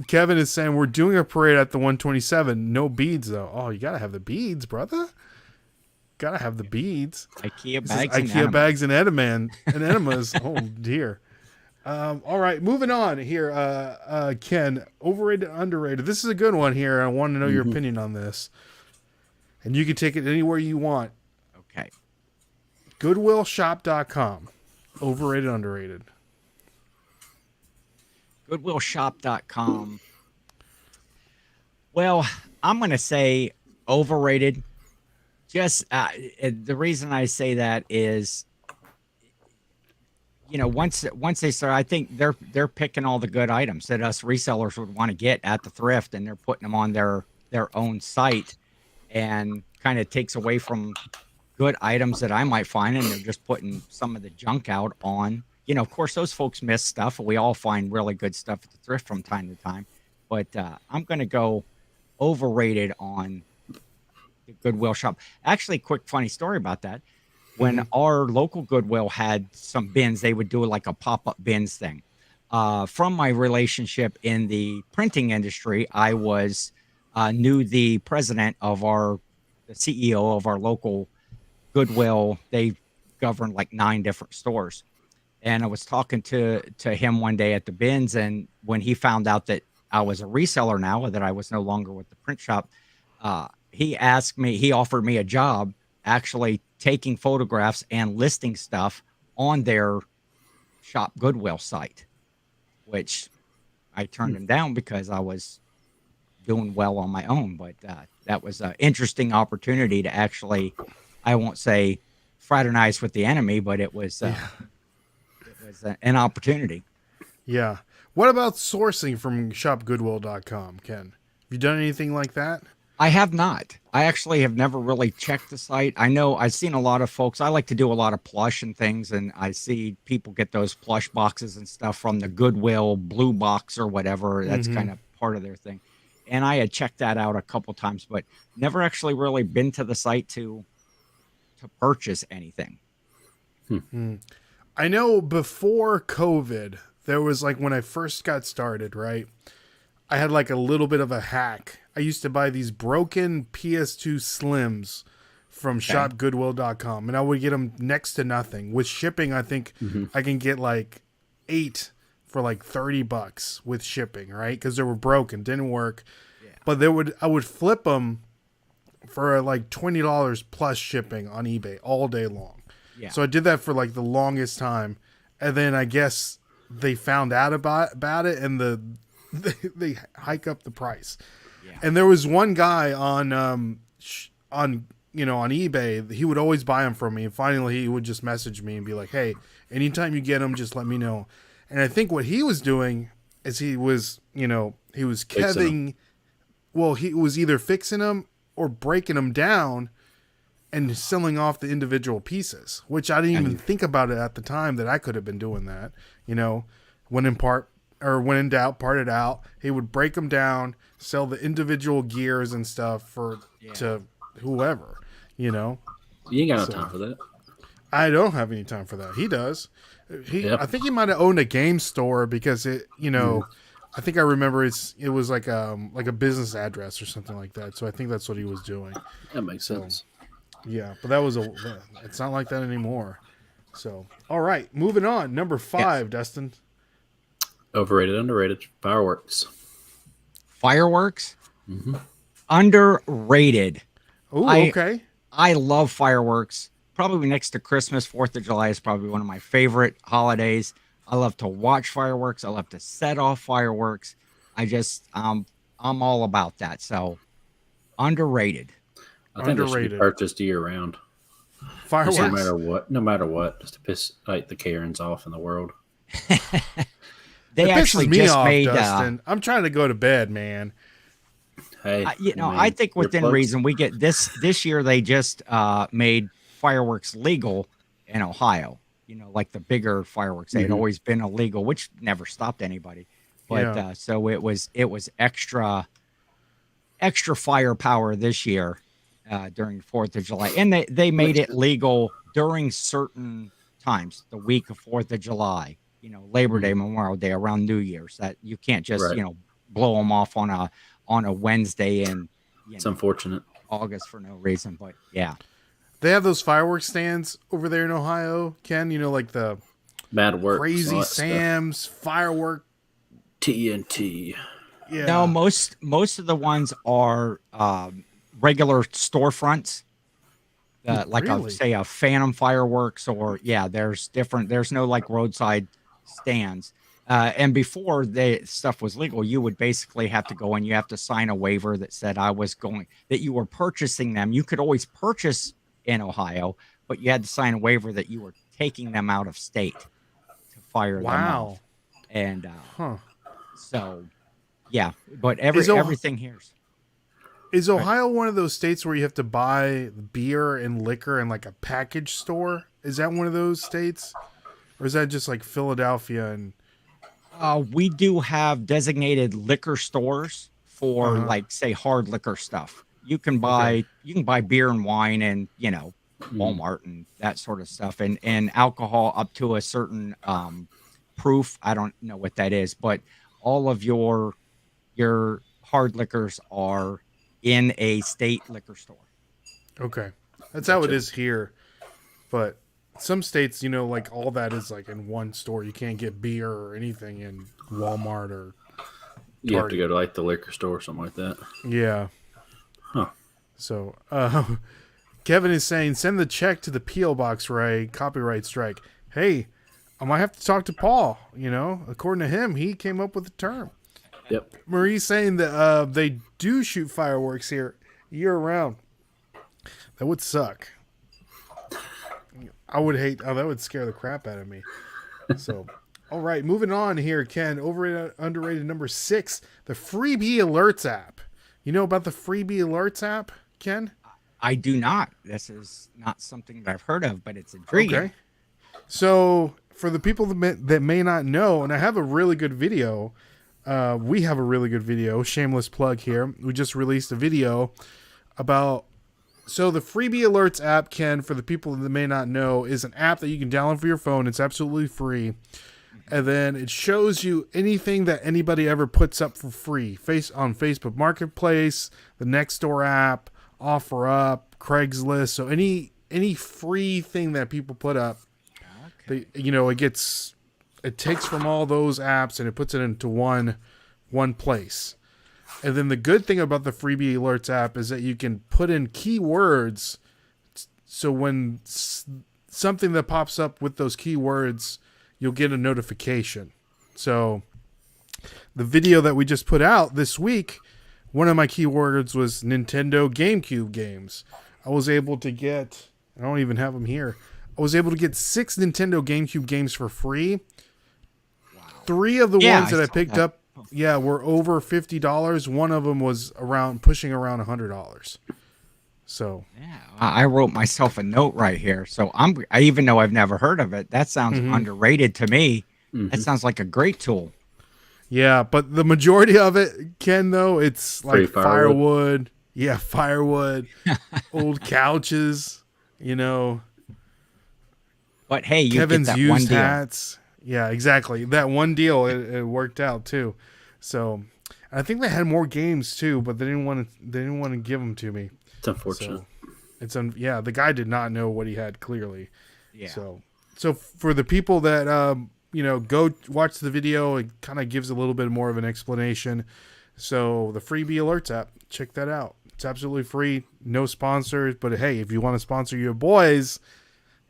Kevin is saying we're doing a parade at the 127. No beads though. Oh, you gotta have the beads, brother. Gotta have the beads.
IKEA
This is
bags. And
IKEA bags and enemas. Oh dear. All right, moving on here. Ken, overrated, underrated. This is a good one here. I want to know your opinion on this. And you can take it anywhere you want.
Okay.
GoodwillShop.com. Overrated, underrated.
GoodwillShop.com. Well, I'm going to say overrated. Just the reason I say that is, you know, once they start, I think they're picking all the good items that us resellers would want to get at the thrift, and they're putting them on their own site, and kind of takes away from good items that I might find, and they're just putting some of the junk out on. You know, of course, those folks miss stuff. We all find really good stuff at the thrift from time to time, but I'm going to go overrated on the Goodwill shop. Actually, quick funny story about that. When our local Goodwill had some bins, they would do like a pop-up bins thing. From my relationship in the printing industry, I knew the president of the CEO of our local Goodwill. They govern like 9 different stores. And I was talking to him one day at the bins, and when he found out that I was a reseller now, that I was no longer with the print shop, he offered me a job actually taking photographs and listing stuff on their Shop Goodwill site, which I turned him down because I was doing well on my own. But that was an interesting opportunity to actually, I won't say fraternize with the enemy, but it was an opportunity.
Yeah. What about sourcing from shopgoodwill.com, Ken? Have you done anything like that?
I have not. I actually have never really checked the site. I know I've seen a lot of folks. I like to do a lot of plush and things, and I see people get those plush boxes and stuff from the Goodwill blue box or whatever. That's kind of part of their thing. And I had checked that out a couple times, but never actually really been to the site to purchase anything.
I know before COVID, there was like when I first got started, right? I had like a little bit of a hack. I used to buy these broken PS2 Slims from shopgoodwill.com, and I would get them next to nothing. With shipping, I think I can get like 8 for like $30 with shipping, right? Because they were broken, didn't work. Yeah. But I would flip them for like $20 plus shipping on eBay all day long. Yeah. So I did that for like the longest time, and then I guess they found out about it, and they hike up the price. Yeah. And there was one guy on eBay. He would always buy them from me, and finally he would just message me and be like, "Hey, anytime you get them, just let me know." And I think what he was doing is he was keving. Well, he was either fixing them or breaking them down and selling off the individual pieces, which I didn't even think about it at the time that I could have been doing that. You know, when in doubt, part it out. He would break them down, sell the individual gears and stuff to whoever, you know.
You ain't got no time for that.
I don't have any time for that. He does. I think he might have owned a game store because I think I remember it was like a business address or something like that. So I think that's what he was doing.
That makes sense.
Yeah, but it's not like that anymore. So, all right, moving on. Number 5, Dustin.
Overrated, underrated. Fireworks.
Fireworks? Underrated.
Oh, okay.
I love fireworks. Probably next to Christmas, 4th of July is probably one of my favorite holidays. I love to watch fireworks. I love to set off fireworks. I'm all about that. So, underrated.
I think they should be purchased year round.
Fireworks.
No matter what, just to piss like the Karens off in the world.
They
it
actually
pisses me
just
off,
made.
Dustin. I'm trying to go to bed, man.
Hey,
I think within
earplugs.
reason we get this year they just made fireworks legal in Ohio. Like the bigger fireworks, they had
Mhm.
always been illegal, which never stopped anybody. But
Yeah.
so it was extra firepower this year during 4th of July, and they made
Makes
it
sense.
legal during certain times, the week of 4th of July, Labor Day,
Mhm.
Memorial Day, around New Year's. That you can't just
Right.
blow them off on a Wednesday in
It's unfortunate.
August for no reason. But yeah,
They have those fireworks stands over there in Ohio, Ken. Like the
Bad works, all
Crazy
that stuff.
Sam's firework.
TNT.
no,
Yeah.
most of the ones are regular storefronts. Like
Really?
say a Phantom Fireworks, or there's no like roadside stands. And before the stuff was legal, you would basically have to go and you have to sign a waiver that said that you were purchasing them. You could always purchase in Ohio, but you had to sign a waiver that you were taking them out of state to fire them off.
Wow.
And
Huh.
so, yeah, but
Is O-
everything here's
Is Ohio one of those states where you have to buy beer and liquor in like a package store? Is that one of those states? Or is that just like Philadelphia and
we do have designated liquor stores for
uh-huh.
like say hard liquor stuff. You can
Okay.
buy beer and wine and Walmart and that sort of stuff, and alcohol up to a certain proof. I don't know what that is, but all of your hard liquors are in a state liquor store.
Okay. That's how it
Gotcha.
is here. But some states, like all that is like in one store. You can't get beer or anything in Walmart or
You have to
Target.
go to like the liquor store or something like that.
Yeah.
Huh.
So, Kevin is saying, send the check to the P.O. Box, Ray. Copyright strike. Hey, I might have to talk to Paul. According to him, he came up with the term.
Yep.
Marie's saying that they do shoot fireworks here year round. That would suck. I would hate. Oh, that would scare the crap out of me. So, all right, moving on here, Ken. Overrated, underrated number 6, the Freebie Alerts App. You know about the Freebie Alerts App, Ken?
I do not. This is not something that I've heard of, but it's intriguing.
Okay. So, for the people that may not know, and I have a really good video. We have a really good video. Shameless plug here. We just released a video about. So the Freebie Alerts app, Ken, for the people that may not know, is an app that you can download for your phone. It's absolutely free. And then it shows you anything that anybody ever puts up for free. On Facebook Marketplace, the Nextdoor app, OfferUp, Craigslist. So any free thing that people put up,
Okay.
it takes from all those apps and it puts it into one place. And then the good thing about the Freebie Alerts app is that you can put in keywords. So when something that pops up with those keywords, you'll get a notification. So the video that we just put out this week, one of my keywords was Nintendo GameCube games. I was able to get, I don't even have them here. I was able to get 6 Nintendo GameCube games for free.
Wow.
3 of the
Yeah,
ones that I
saw
picked
that.
up, were over $50. One of them was pushing around $100. So
Yeah, I wrote myself a note right here. So even though I've never heard of it, that sounds underrated to me. That sounds like a great tool.
yeah, but the majority of it, Ken, though, it's
Free
like
firewood.
firewood. Yeah, firewood, old couches,
But hey, you
Kevin's
get that one
used
deal.
hats. Yeah, exactly. That one deal, it worked out too. So I think they had more games too, but they didn't want to give them to me.
It's unfortunate.
So the guy did not know what he had clearly.
Yeah.
So for the people that go watch the video, it kind of gives a little bit more of an explanation. So the Freebie Alerts app, check that out. It's absolutely free, no sponsors. But hey, if you want to sponsor your boys,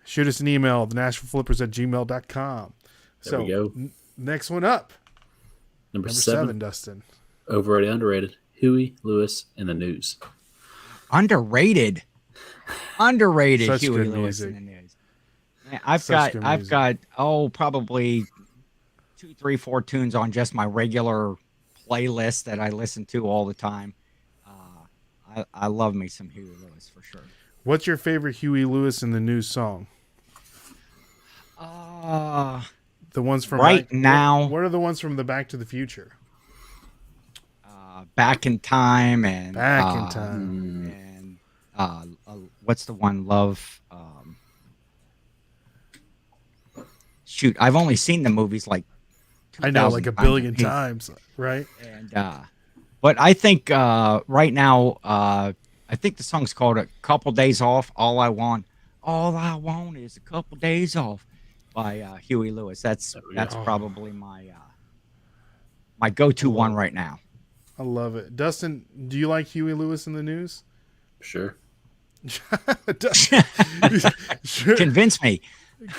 shoot us an email, thenashvilleflippers@gmail.com.
There we go.
Next one up,
Number
number
7,
7, Dustin.
overrated, underrated. Huey Lewis and the News.
Underrated.
Such
Huey
good
Lewis
music.
in the News. Man, I've
Such good music.
got probably 2, 3, 4 tunes on just my regular playlist that I listen to all the time. I love me some Huey Lewis for sure.
What's your favorite Huey Lewis in the News song? The ones from
now.
What are the ones from the Back to the Future?
Back in Time and
Back in Time.
and what's the one? Love. Shoot, I've only seen the movies like
I know, like
2,000
a billion
times.
times, right?
And but I think right now, I think the song's called "A Couple Days Off." All I want is a couple days off by Huey Lewis. That's probably my my go-to one right now.
I love it. Dustin, do you like Huey Lewis in the News?
Sure.
Sure.
Convince me.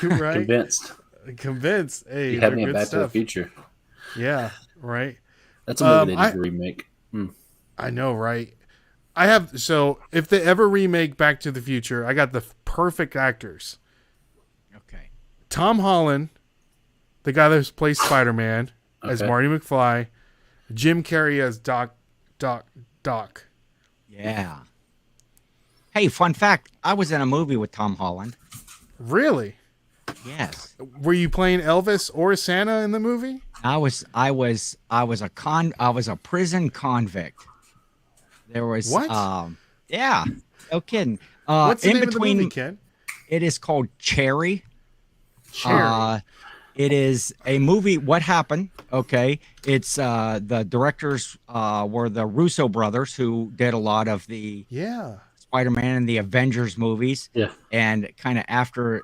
Right?
Convinced.
Hey,
You had me
they're
in
good
Back to the
stuff.
Future.
Yeah, right.
That's a movie they need to remake.
I know, right? So if they ever remake Back to the Future, I got the perfect actors.
Okay.
Tom Holland, the guy that plays Spider-Man, as Marty McFly. Jim Carrey as Doc.
Yeah. Hey, fun fact. I was in a movie with Tom Holland.
Really?
Yes.
Were you playing Elvis or Santa in the movie?
I was a prison convict. There was
What?
Yeah. No kidding.
What's the
in
name
between
of the movie, Ken?
it is called Cherry.
Cherry.
It is a movie. What happened? Okay. It's the directors were the Russo brothers who did a lot of the Spider-Man and the Avengers movies.
Yeah.
And kind of after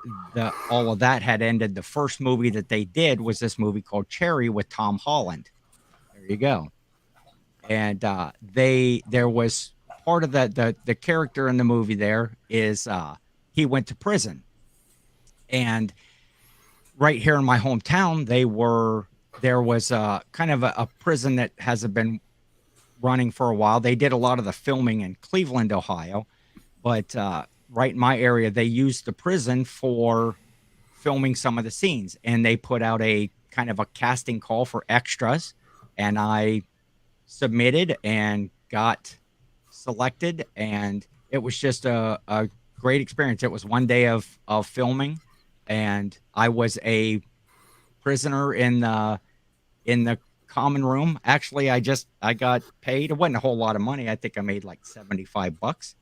all of that had ended, the first movie that they did was this movie called Cherry with Tom Holland. There you go. And there was part of the character in the movie there is he went to prison. And right here in my hometown, there was kind of a prison that hasn't been running for a while. They did a lot of the filming in Cleveland, Ohio, but right in my area, they used the prison for filming some of the scenes, and they put out a kind of a casting call for extras, and I submitted and got selected, and it was just a great experience. It was one day of filming, and I was a prisoner in the common room. Actually, I got paid. It wasn't a whole lot of money. I think I made like $75,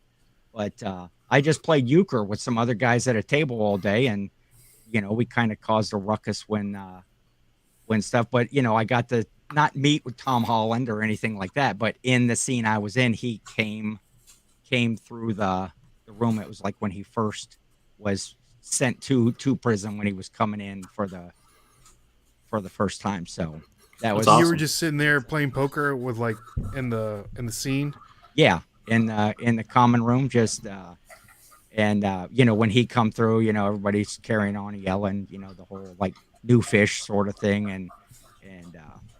but I just played euchre with some other guys at a table all day, and we kind of caused a ruckus when stuff. But I got to not meet with Tom Holland or anything like that. But in the scene I was in, he came through the room. It was like when he first was sent to prison, when he was coming in for the first time. So that was
You
awesome.
were just sitting there playing poker with like in the scene.
Yeah, in the common room, just when he come through, everybody's carrying on and yelling, the whole like new fish sort of thing, and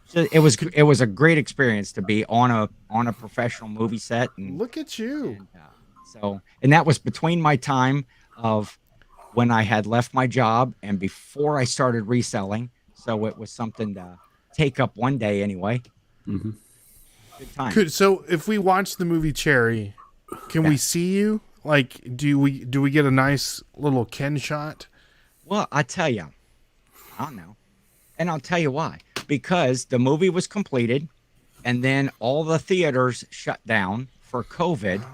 so it was a great experience to be on a professional movie set. And
Look at you.
And that was between my time of when I had left my job and before I started reselling. So it was something to take up one day anyway.
Mm-hmm.
Good time.
Good. So if we watch the movie Cherry, can we see you? Like, do we get a nice little Ken shot?
Well, I tell you, I don't know. And I'll tell you why. Because the movie was completed and then all the theaters shut down for COVID.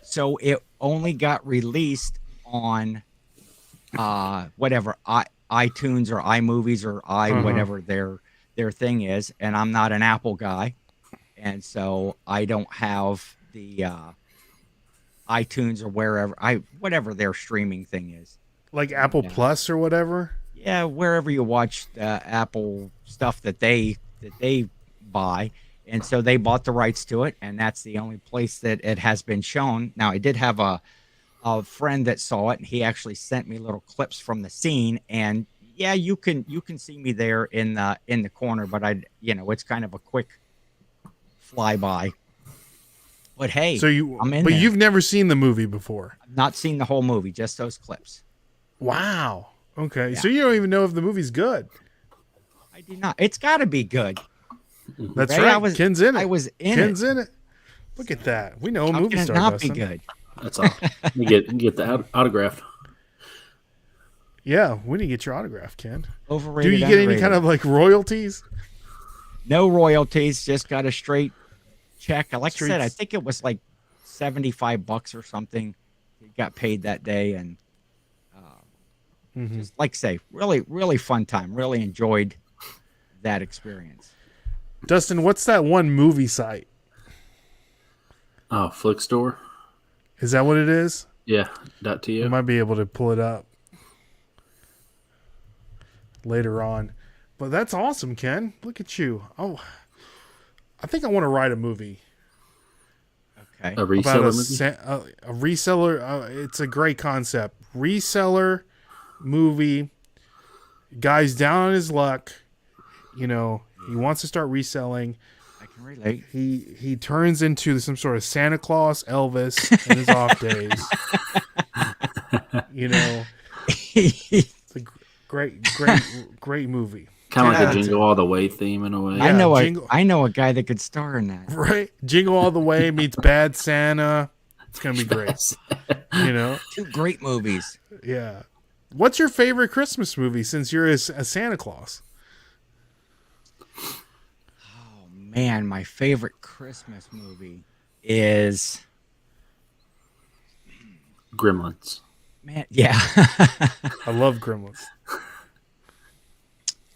So it only got released on whatever iTunes or iMovies or whatever their thing is. And I'm not an Apple guy. And so I don't have the iTunes or whatever their streaming thing is.
Like Apple Plus or whatever?
Yeah, wherever you watch Apple stuff that they buy. And so they bought the rights to it, and that's the only place that it has been shown. Now, I did have a friend that saw it, and he actually sent me little clips from the scene. And yeah, you can see me there in the corner, but it's kind of a quick flyby. But hey, I'm in there.
You've never seen the movie before?
I've not seen the whole movie, just those clips.
Wow. Okay,
Yeah.
so you don't even know if the movie's good.
I do not. It's got to be good.
That's
Ray,
right. Ken's in it.
I was in
Ken's
it.
in it. Look at that. We know a
How
movie
can it
star,
not
Dustin.
be good?
That's all. You get the autograph.
Yeah, we need to get your autograph, Ken.
Overrated.
Do you get any
underrated.
kind of like royalties?
No royalties, just got a straight check. Like I said, I
Streets.
think it was like $75 or something. He got paid that day, and just like I say, really, really fun time. Really enjoyed that experience.
Dustin, what's that one movie site?
Oh, Flick Store.
Is that what it is?
Yeah.
I
.to.
might be able to pull it up later on. But that's awesome, Ken. Look at you. Oh, I think I want to write a movie.
Okay.
A
About
reseller movie.
a reseller. It's a great concept. Reseller movie. Guy's down on his luck. You know, he wants to start reselling.
I can relate.
He turns into some sort of Santa Claus Elvis in his off days. You know, it's a great movie.
Kind of like
Yeah.
a Jingle All the Way theme in a way.
Yeah.
I know a guy that could star in that.
Right? Jingle All the Way meets Bad Santa. It's gonna be great. You know?
Two great movies.
Yeah. What's your favorite Christmas movie since you're a Santa Claus?
Oh man, my favorite Christmas movie is
Gremlins.
yeah.
I love Gremlins.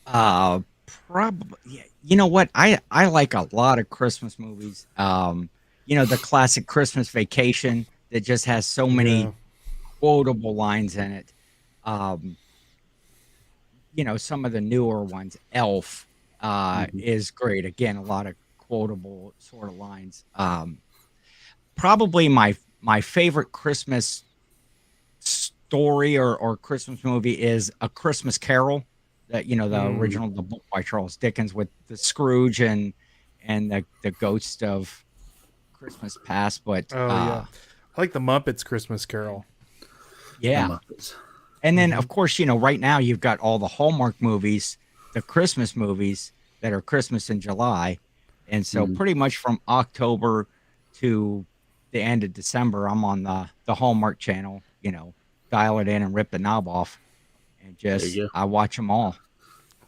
Probably. Yeah. You know what? I like a lot of Christmas movies. You know, the classic Christmas Vacation that just has so many
Yeah.
quotable lines in it. You know, some of the newer ones, Elf, is great. Again, a lot of quotable sort of lines. Probably my favorite Christmas story or Christmas movie is A Christmas Carol. That, you know, the original, the book by Charles Dickens with the Scrooge and the ghost of Christmas Past. But
Oh yeah. I like the Muppets Christmas Carol.
yeah.
The Muppets.
And then, of course, you know, right now you've got all the Hallmark movies, the Christmas movies that are Christmas in July. And so pretty much from October to the end of December, I'm on the Hallmark channel, you know, dial it in and rip the knob off. And just,
you go.
I watch them all.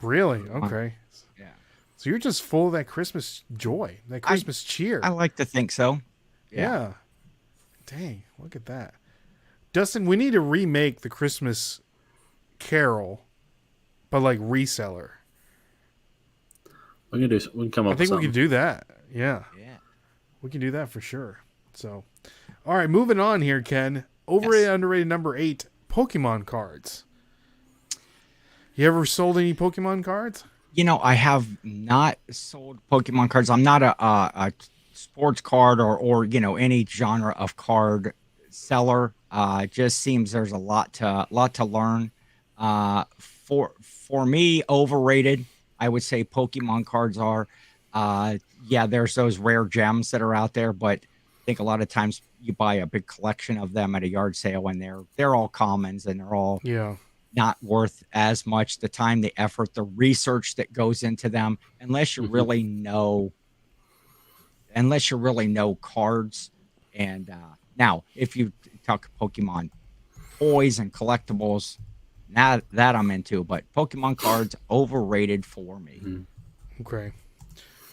Really? Okay.
Yeah.
So you're just full of that Christmas joy, that Christmas cheer.
I like to think so.
Yeah. Dang, look at that. Dustin, we need to remake the Christmas Carol, but like reseller.
We can come up
I think
with
we can do that. Yeah.
Yeah.
We can do that for sure. So, all right, moving on here, Ken. Overrated, underrated, number 8, Pokemon cards. You ever sold any Pokemon cards?
You know, I have not sold Pokemon cards. I'm not a sports card or you know, any genre of card seller. It just seems there's a lot to learn. For me, overrated, I would say Pokemon cards are. Yeah, there's those rare gems that are out there, but I think a lot of times you buy a big collection of them at a yard sale, and they're all commons, and they're all
Yeah.
not worth as much the time, the effort, the research that goes into them, unless you really know cards. And now, if you talk Pokemon toys and collectibles, now that I'm into, but Pokemon cards overrated for me.
Okay.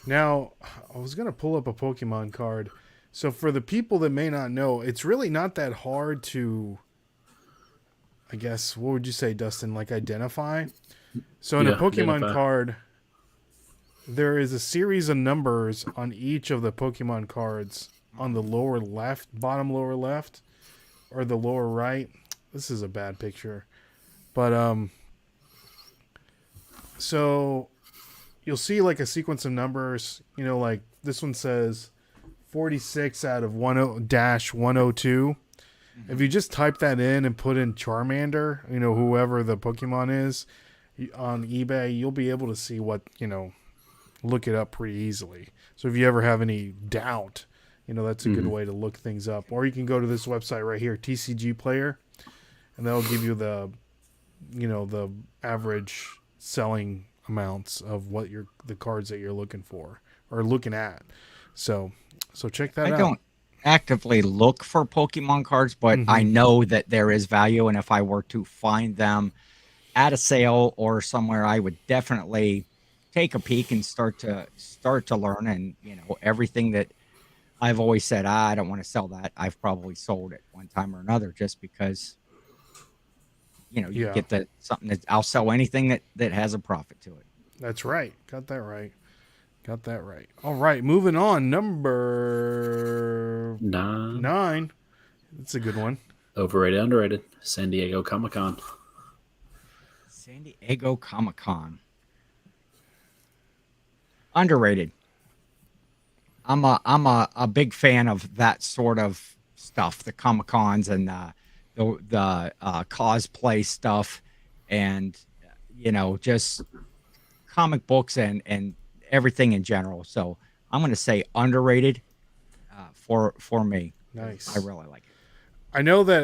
Now, I was going to pull up a Pokemon card. So for the people that may not know, it's really not that hard to, I guess, what would you say, Dustin, like identify? So in a
Yeah,
Pokemon
identify.
card, there is a series of numbers on each of the Pokemon cards on the lower left, bottom lower left, or the lower right. This is a bad picture. But, so you'll see like a sequence of numbers, you know, like this one says 46 out of 10-102. If you just type that in and put in Charmander, you know, whoever the Pokemon is on eBay, you'll be able to see what, you know, look it up pretty easily. So if you ever have any doubt, you know, that's a good way to look things up. Or you can go to this website right here, TCG Player, and that'll give you the, you know, the average selling amounts of what the cards that you're looking for or looking at. So check that
I
out.
don't actively look for Pokemon cards, but I know that there is value, and if I were to find them at a sale or somewhere, I would definitely take a peek and start to learn. And everything that I've always said, I don't want to sell that. I've probably sold it one time or another, just because you
Yeah.
get something that I'll sell anything that has a profit to it.
That's right. Got that right. All right, moving on. Number 9. That's a good one.
Overrated, underrated. San Diego Comic-Con.
San Diego Comic-Con. Underrated. I'm a big fan of that sort of stuff, the Comic-Cons and the cosplay stuff, and just comic books and everything in general. So I'm going to say underrated for me.
Nice.
I really like it.
I know that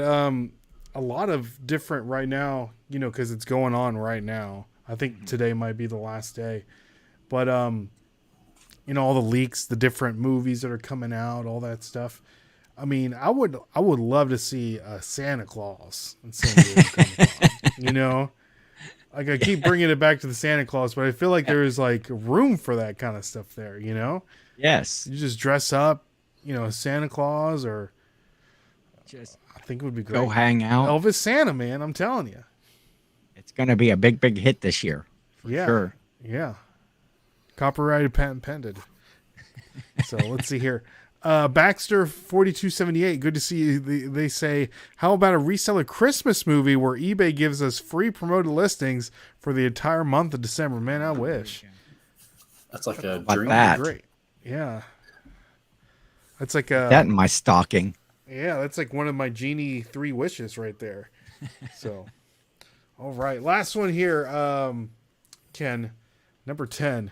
a lot of different right now, because it's going on right now. I think today might be the last day. But all the leaks, the different movies that are coming out, all that stuff. I mean, I would love to see Santa Claus in San Diego Comic-Con. Like, I keep bringing it back to the Santa Claus, but I feel like there is like room for that kind of stuff there.
Yes.
You just dress up, Santa Claus, or
Just
I think it would be great.
go hang out.
Elvis Santa, man, I'm telling you.
It's going to be a big hit this year. For sure.
Yeah. Copyrighted, patent pended. So let's see here. Baxter 4278. Good to see you. They say, how about a reseller Christmas movie where eBay gives us free promoted listings for the entire month of December? Man, I wish.
That's like a
About
dream.
that.
Great. Yeah. That's like
That in my stocking.
Yeah, that's like one of my Genie 3 wishes right there. So, all right. Last one here, Ken. Number 10.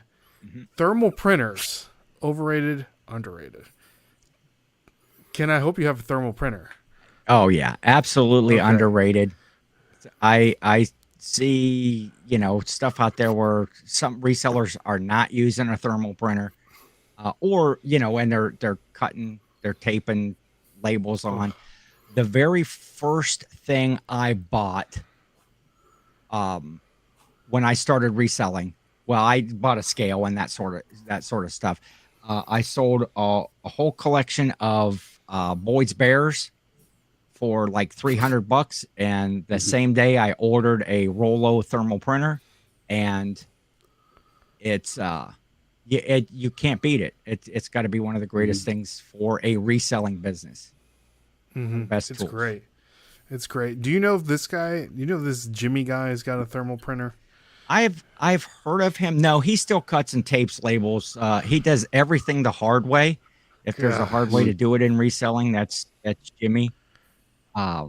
Thermal printers. Overrated, underrated. Ken, I hope you have a thermal printer.
Oh yeah, absolutely
Okay.
underrated. I see, stuff out there where some resellers are not using a thermal printer, or and they're taping labels on. The very first thing I bought, when I started reselling, well, I bought a scale and that sort of stuff. I sold a whole collection of Boyd's Bears for like $300, and the same day I ordered a Rollo thermal printer, and it's you can't beat it. It's got to be one of the greatest things for a reselling business. Best
It's
tools.
great. It's great. Do you know if this Jimmy guy has got a thermal printer?
I've heard of him. No, he still cuts and tapes labels. He does everything the hard way. If there's a hard way to do it in reselling, that's Jimmy.
Get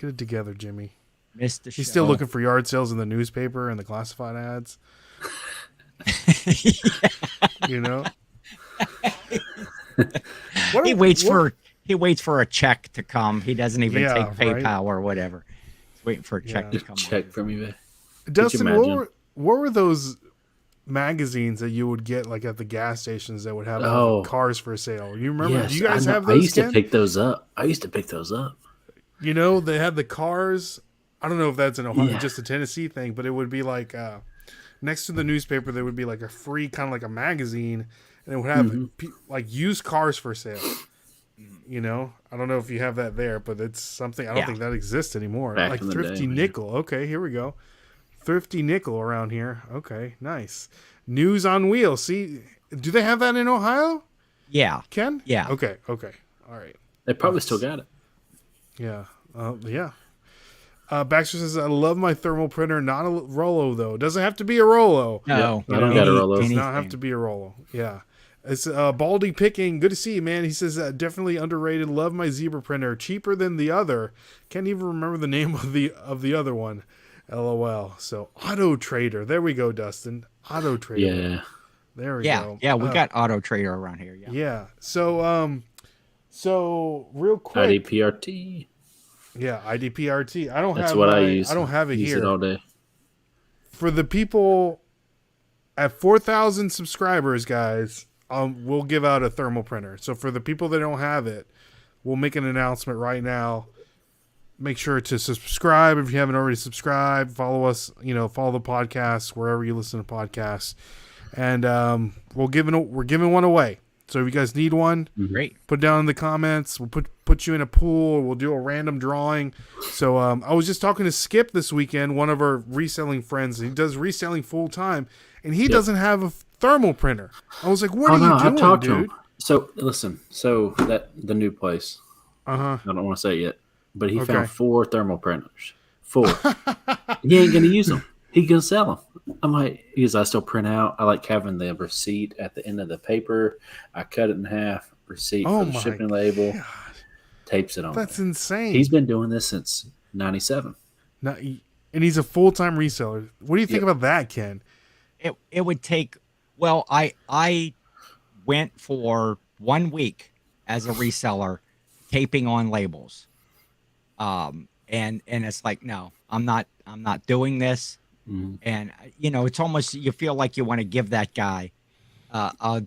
it together, Jimmy.
Missed the
He's
show.
still looking for yard sales in the newspaper and the classified ads.
He waits for a check to come. He doesn't even take PayPal
right?
or whatever. He's waiting for a check to come.
Check from eBay.
Dustin,
imagine?
what were those magazines that you would get like at the gas stations that would have cars for sale? You remember?
Yes,
Do you guys
I know.
have those?
I used
Ken?
to pick those up.
They had the cars. I don't know if that's an Ohio,
Yeah.
just a Tennessee thing, but it would be like next to the newspaper, there would be like a free kind of like a magazine, and it would have like used cars for sale. I don't know if you have that there, but it's something I don't think that exists anymore.
Back
like
in the
Thrifty
day,
Nickel. Okay, here we go. Thrifty Nickel around here. Okay, nice. News on Wheels. See, do they have that in Ohio?
Yeah.
Ken?
Yeah.
Okay. All right.
They probably still got it.
Yeah. Yeah. Baxter says, I love my thermal printer, not a Rollo, though. Doesn't have to be a Rollo.
No.
I don't got a Rollo.
Does not have to be a Rollo. Yeah. It's Baldy Picking. Good to see you, man. He says, definitely underrated. Love my zebra printer. Cheaper than the other. Can't even remember the name of the other one. LOL. So, Auto Trader. There we go, Dustin. Auto Trader.
Yeah.
There we go.
Yeah, we got Auto Trader around here. Yeah.
Yeah. So real quick.
IDPRT.
Yeah, IDPRT. I don't
That's
have
what
my,
I use.
I don't have it
Use
here.
it all day.
For the people at 4,000 subscribers, guys, we'll give out a thermal printer. So for the people that don't have it, we'll make an announcement right now. Make sure to subscribe if you haven't already subscribed. Follow us, follow the podcast wherever you listen to podcasts, and we're giving one away. So if you guys need one,
great,
put it down in the comments. We'll put you in a pool. We'll do a random drawing. So I was just talking to Skip this weekend, one of our reselling friends. He does reselling full time, and he doesn't have a thermal printer. I was like, "What are you doing,
I talked
dude?"
to him. So listen, that the new place. I don't want to say it yet, but he found 4 thermal printers. 4. He ain't gonna use them. He gonna sell them. I'm like, because I still print out. I like having the receipt at the end of the paper. I cut it in half. Receipt for the shipping label. God. Tapes it on.
That's insane.
He's been doing this since '97.
And he's a full-time reseller. What do you think about that, Ken?
It would take. Well, I went for 1 week as a reseller, taping on labels, and it's like, no, I'm not doing this. Mm-hmm. And it's almost, you feel like you want to give that guy a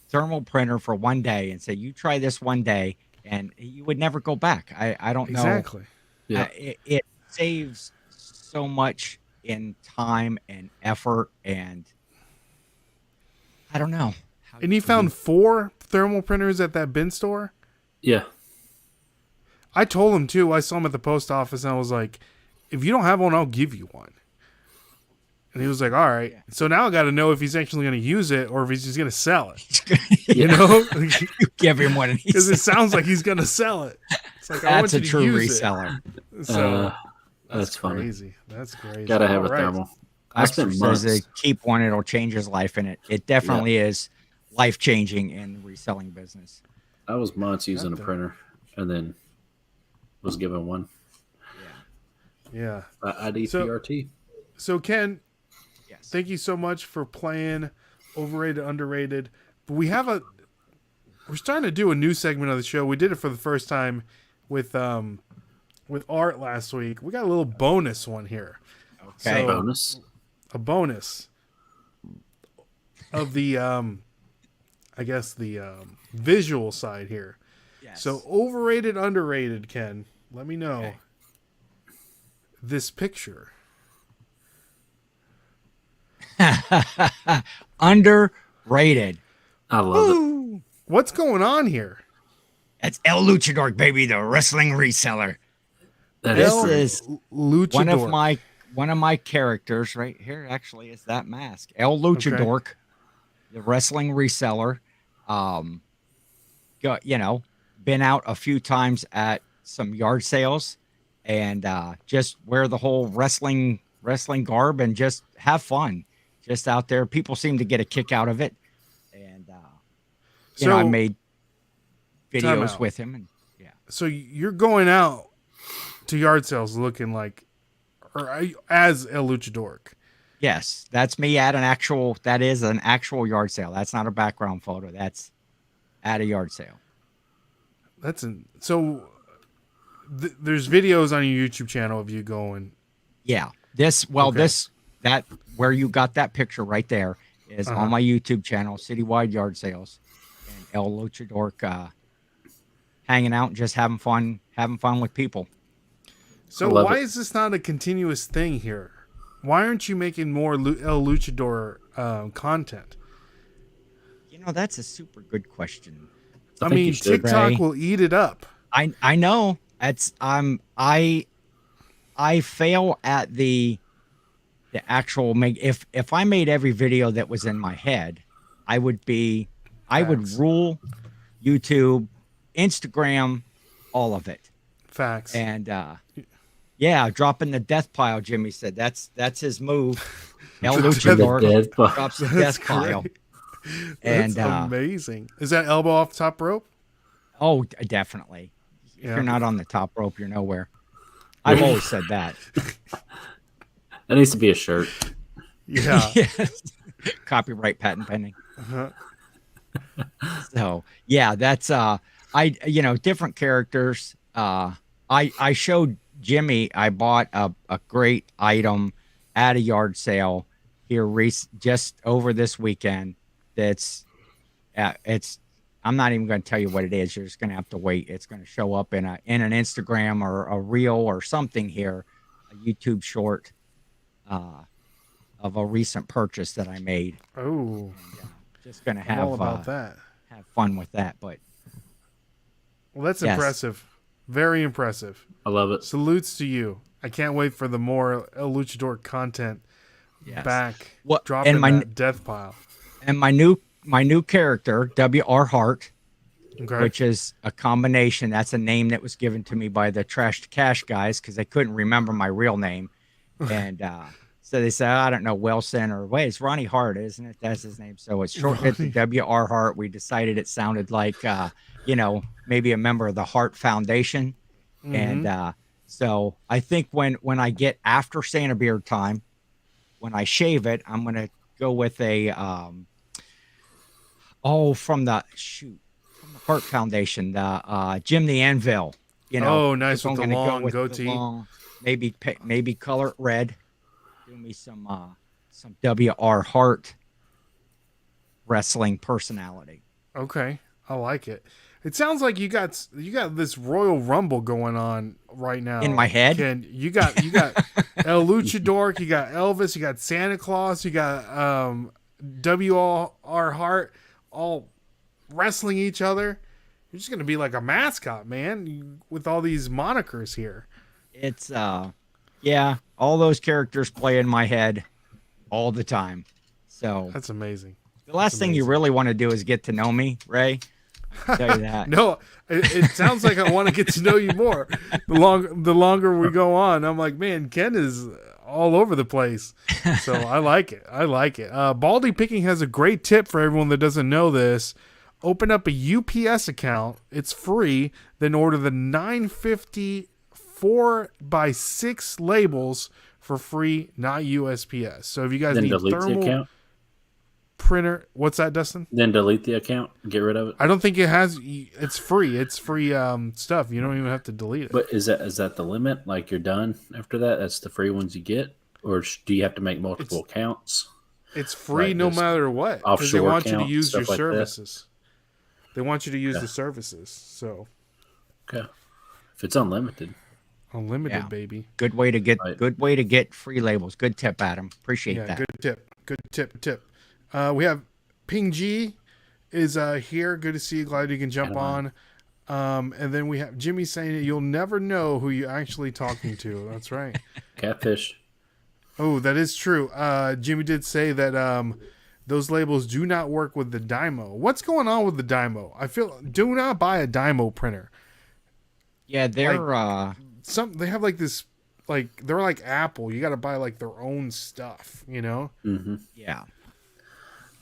thermal printer for 1 day and say, you try this 1 day, and you would never go back. I don't know.
Exactly.
Yeah.
It saves so much in time and effort, and I don't know.
And you found 4 thermal printers at that bin store?
Yeah.
I told him too. I saw him at the post office, and I was like, if you don't have one, I'll give you one. And he was like, all right. Yeah. So now I got to know if he's actually going to use it or if he's just going to sell it. You know?
Give him one.
Because it sounds like he's going to sell it. It's like, I want you to use
reseller.
It. So
that's funny.
Crazy. That's crazy.
Got to have a thermal.
I spent months. Says keep one, it'll change his life. And it definitely is life-changing in the reselling business.
I was months using a printer and then was given one.
Yeah.
IDPRT.
So Ken, thank you so much for playing Overrated, Underrated. But we're starting to do a new segment of the show. We did it for the first time with Art last week. We got a little bonus one here.
Okay.
So,
a bonus of the visual side here. Yes. So overrated, underrated, Ken. Let me know. Okay. This picture.
Underrated.
I love it.
What's going on here?
That's El Luchador, baby, the wrestling reseller.
This
is
Luchador.
one of my characters right here. Actually, is that mask? El Luchador, the wrestling reseller. Been out a few times at some yard sales, and just wear the whole wrestling garb and just have fun. Just out there, people seem to get a kick out of it, and I made videos with him, and
So you're going out to yard sales looking like, or as El Luchador?
Yes, that's me at that is an actual yard sale. That's not a background photo. That's at a yard sale.
There's videos on your YouTube channel of you going.
Yeah. That where you got that picture right there is on my YouTube channel, Citywide Yard Sales, and El Luchador hanging out and just having fun with people.
So why is this not a continuous thing here? Why aren't you making more El Luchador content?
That's a super good question.
I mean, TikTok will eat it up.
I know. It's I fail at the actual if I made every video that was in my head, I would rule YouTube, Instagram, all of it.
Facts.
And dropping the death pile, Jimmy said. That's his move. El Luchador drops the death pile.
That's amazing. Is that elbow off the top rope?
Oh, definitely. If you're not on the top rope, you're nowhere. I've always said that.
That needs to be a shirt.
Yeah.
Yes. Copyright patent pending. So that's different characters. I showed Jimmy. I bought a great item at a yard sale here just over this weekend. That's I'm not even going to tell you what it is. You're just going to have to wait. It's going to show up in an Instagram or a reel or something here, a YouTube short of a recent purchase that I made.
Oh,
just going to
I'm all about that.
Have fun with that. But
well, that's impressive. Very impressive.
I love it.
Salutes to you. I can't wait for the more El Luchador content back. Dropping that death pile.
And my new character, W.R. Hart, which is a combination. That's a name that was given to me by the Trash to Cash guys because they couldn't remember my real name. And so they said, I don't know, Wilson or it's Ronnie Hart, isn't it? That's his name. So it's shortened to W.R. Hart. We decided it sounded like, maybe a member of the Hart Foundation. Mm-hmm. And so I think when I get after Santa Beard time, when I shave it, I'm going to go with a, from the Hart Foundation, the Jim the Anvil,
nice with the long goatee.
Maybe color it red. Do me some W.R. Hart wrestling personality.
Okay, I like it. It sounds like you got this Royal Rumble going on right now
in my head.
Ken, you got El Luchador, you got Elvis, you got Santa Claus, you got W.R. Hart, all wrestling each other. You're just gonna be like a mascot, man, with all these monikers here.
It's all those characters play in my head all the time. So
that's amazing.
The last thing you really want to do is get to know me, Ray. I'll tell you that.
No, it sounds like I want to get to know you more. The longer we go on, I'm like, man, Ken is all over the place. So I like it. Baldy Picking has a great tip for everyone that doesn't know this. Open up a UPS account. It's free. Then order the $9.50 4x6 labels for free, not USPS. So if you guys need thermal account? Printer, what's that, Dustin?
Then delete the account, get rid of it.
I don't think it has. It's free. It's free stuff. You don't even have to delete it.
But is that the limit? Like you're done after that? That's the free ones you get, or do you have to make multiple accounts?
It's free no matter what, because they want you to use your services. They want you to use the services. So,
okay, if it's unlimited,
baby.
Good way to get free labels. Good tip, Adam. Appreciate that.
Good tip. We have Ping G is here. Good to see you. Glad you can jump on. And then we have Jimmy saying that you'll never know who you're actually talking to. That's right.
Catfish.
Oh, that is true. Jimmy did say that those labels do not work with the Dymo. What's going on with the Dymo? Do not buy a Dymo printer.
Yeah, they're
they have like this, like they're like Apple. You got to buy like their own stuff,
Mm-hmm.
Yeah.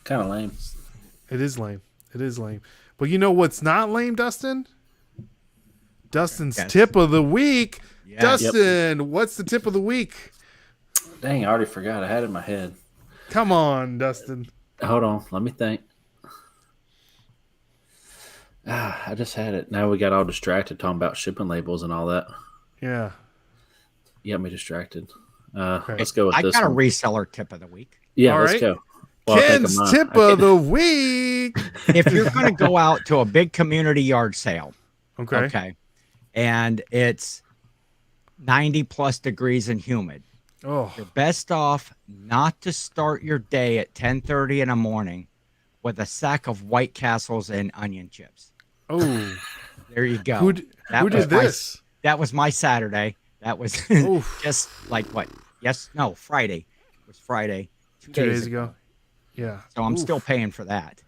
Kind of lame.
It is lame. But you know what's not lame, Dustin? Dustin's tip of the week. Yes. Dustin, what's the tip of the week?
Dang, I already forgot. I had it in my head.
Come on, Dustin.
Hold on. Let me think. I just had it. Now we got all distracted talking about shipping labels and all that.
Yeah.
You got me distracted. Let's go with this
I got
one.
A reseller tip of the week.
Yeah, all let's go.
Well, Ken's tip of the week.
If you're going to go out to a big community yard sale, okay, and it's 90 plus degrees and humid, you're best off not to start your day at 10:30 in the morning with a sack of White Castles and onion chips.
Oh,
there you go.
Who did this?
That was my Saturday. That was just like what? Friday. It was Friday. 2 days ago.
Yeah.
So I'm still paying for that.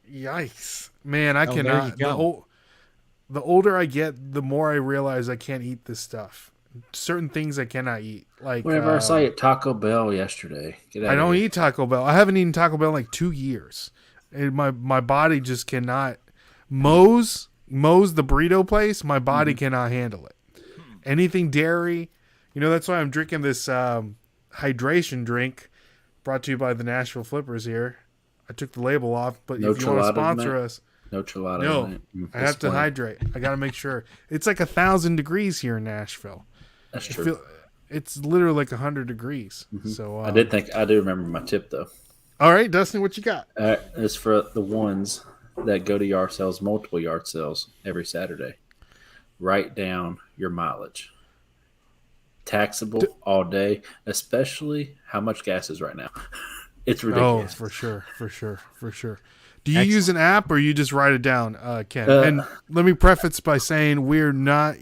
Yikes. Man, I cannot. The older I get, the more I realize I can't eat this stuff. Certain things I cannot eat. Like
whenever I saw you at Taco Bell yesterday.
I don't eat Taco Bell. I haven't eaten Taco Bell in like 2 years. And my body just cannot. Moe's the burrito place, my body cannot handle it. Anything dairy, that's why I'm drinking this hydration drink brought to you by the Nashville Flippers here. I took the label off, but if you want to sponsor us,
no chilada.
No, I have to hydrate. I got to make sure. It's like 1,000 degrees here in Nashville.
That's true.
It's literally like 100 degrees. Mm-hmm. So
I do remember my tip though.
All right, Dustin, what you got?
It's for the ones. that go to yard sales, multiple yard sales every Saturday. Write down your mileage. Taxable all day, especially how much gas is right now. It's ridiculous.
Oh, for sure. Do you use an app or you just write it down, Ken? And let me preface by saying we're not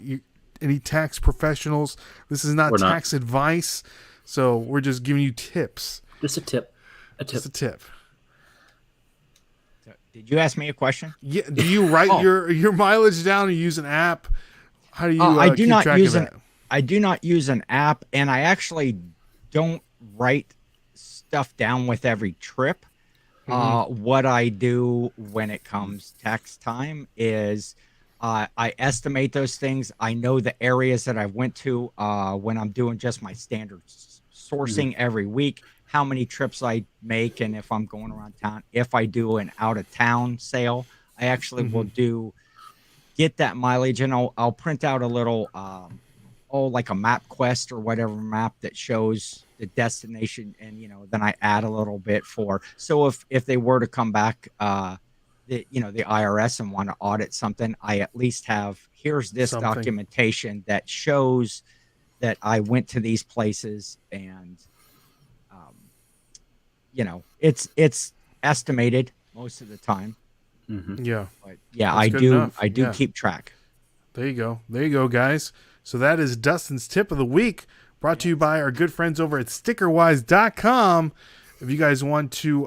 any tax professionals. This is not tax advice. So we're just giving you tips.
Just a tip.
Just a tip.
So, did you ask me a question?
Yeah. Do you write your mileage down or use an app? How do you keep track of that?
I do not use an app, and I actually don't write stuff down with every trip. What I do when it comes tax time is I estimate those things. I know the areas that I went to when I'm doing just my standard sourcing every week, how many trips I make, and if I'm going around town. If I do an out-of-town sale, I actually will get that mileage, and I'll print out a little like a map quest or whatever map that shows the destination, and then I add a little bit so if they were to come back the IRS and want to audit something, I at least have here's this documentation that shows that I went to these places, and it's estimated most of the time.
Yeah,
but yeah, I do keep track.
There you go, guys. So that is Dustin's tip of the week, brought to you by our good friends over at stickerwise.com. If you guys want to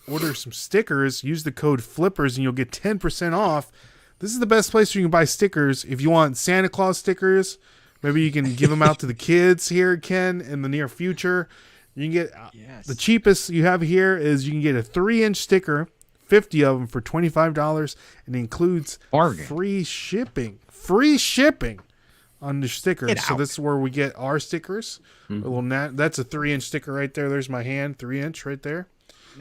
order some stickers, use the code FLIPPERS and you'll get 10% off. This is the best place where you can buy stickers. If you want Santa Claus stickers, maybe you can give them out to the kids here, Ken, in the near future. You can get the cheapest you have here is you can get a 3-inch sticker, 50 of them for $25, and it includes free shipping. Free shipping on the stickers. So this is where we get our stickers. That's a 3-inch sticker right there. There's my hand, 3-inch right there.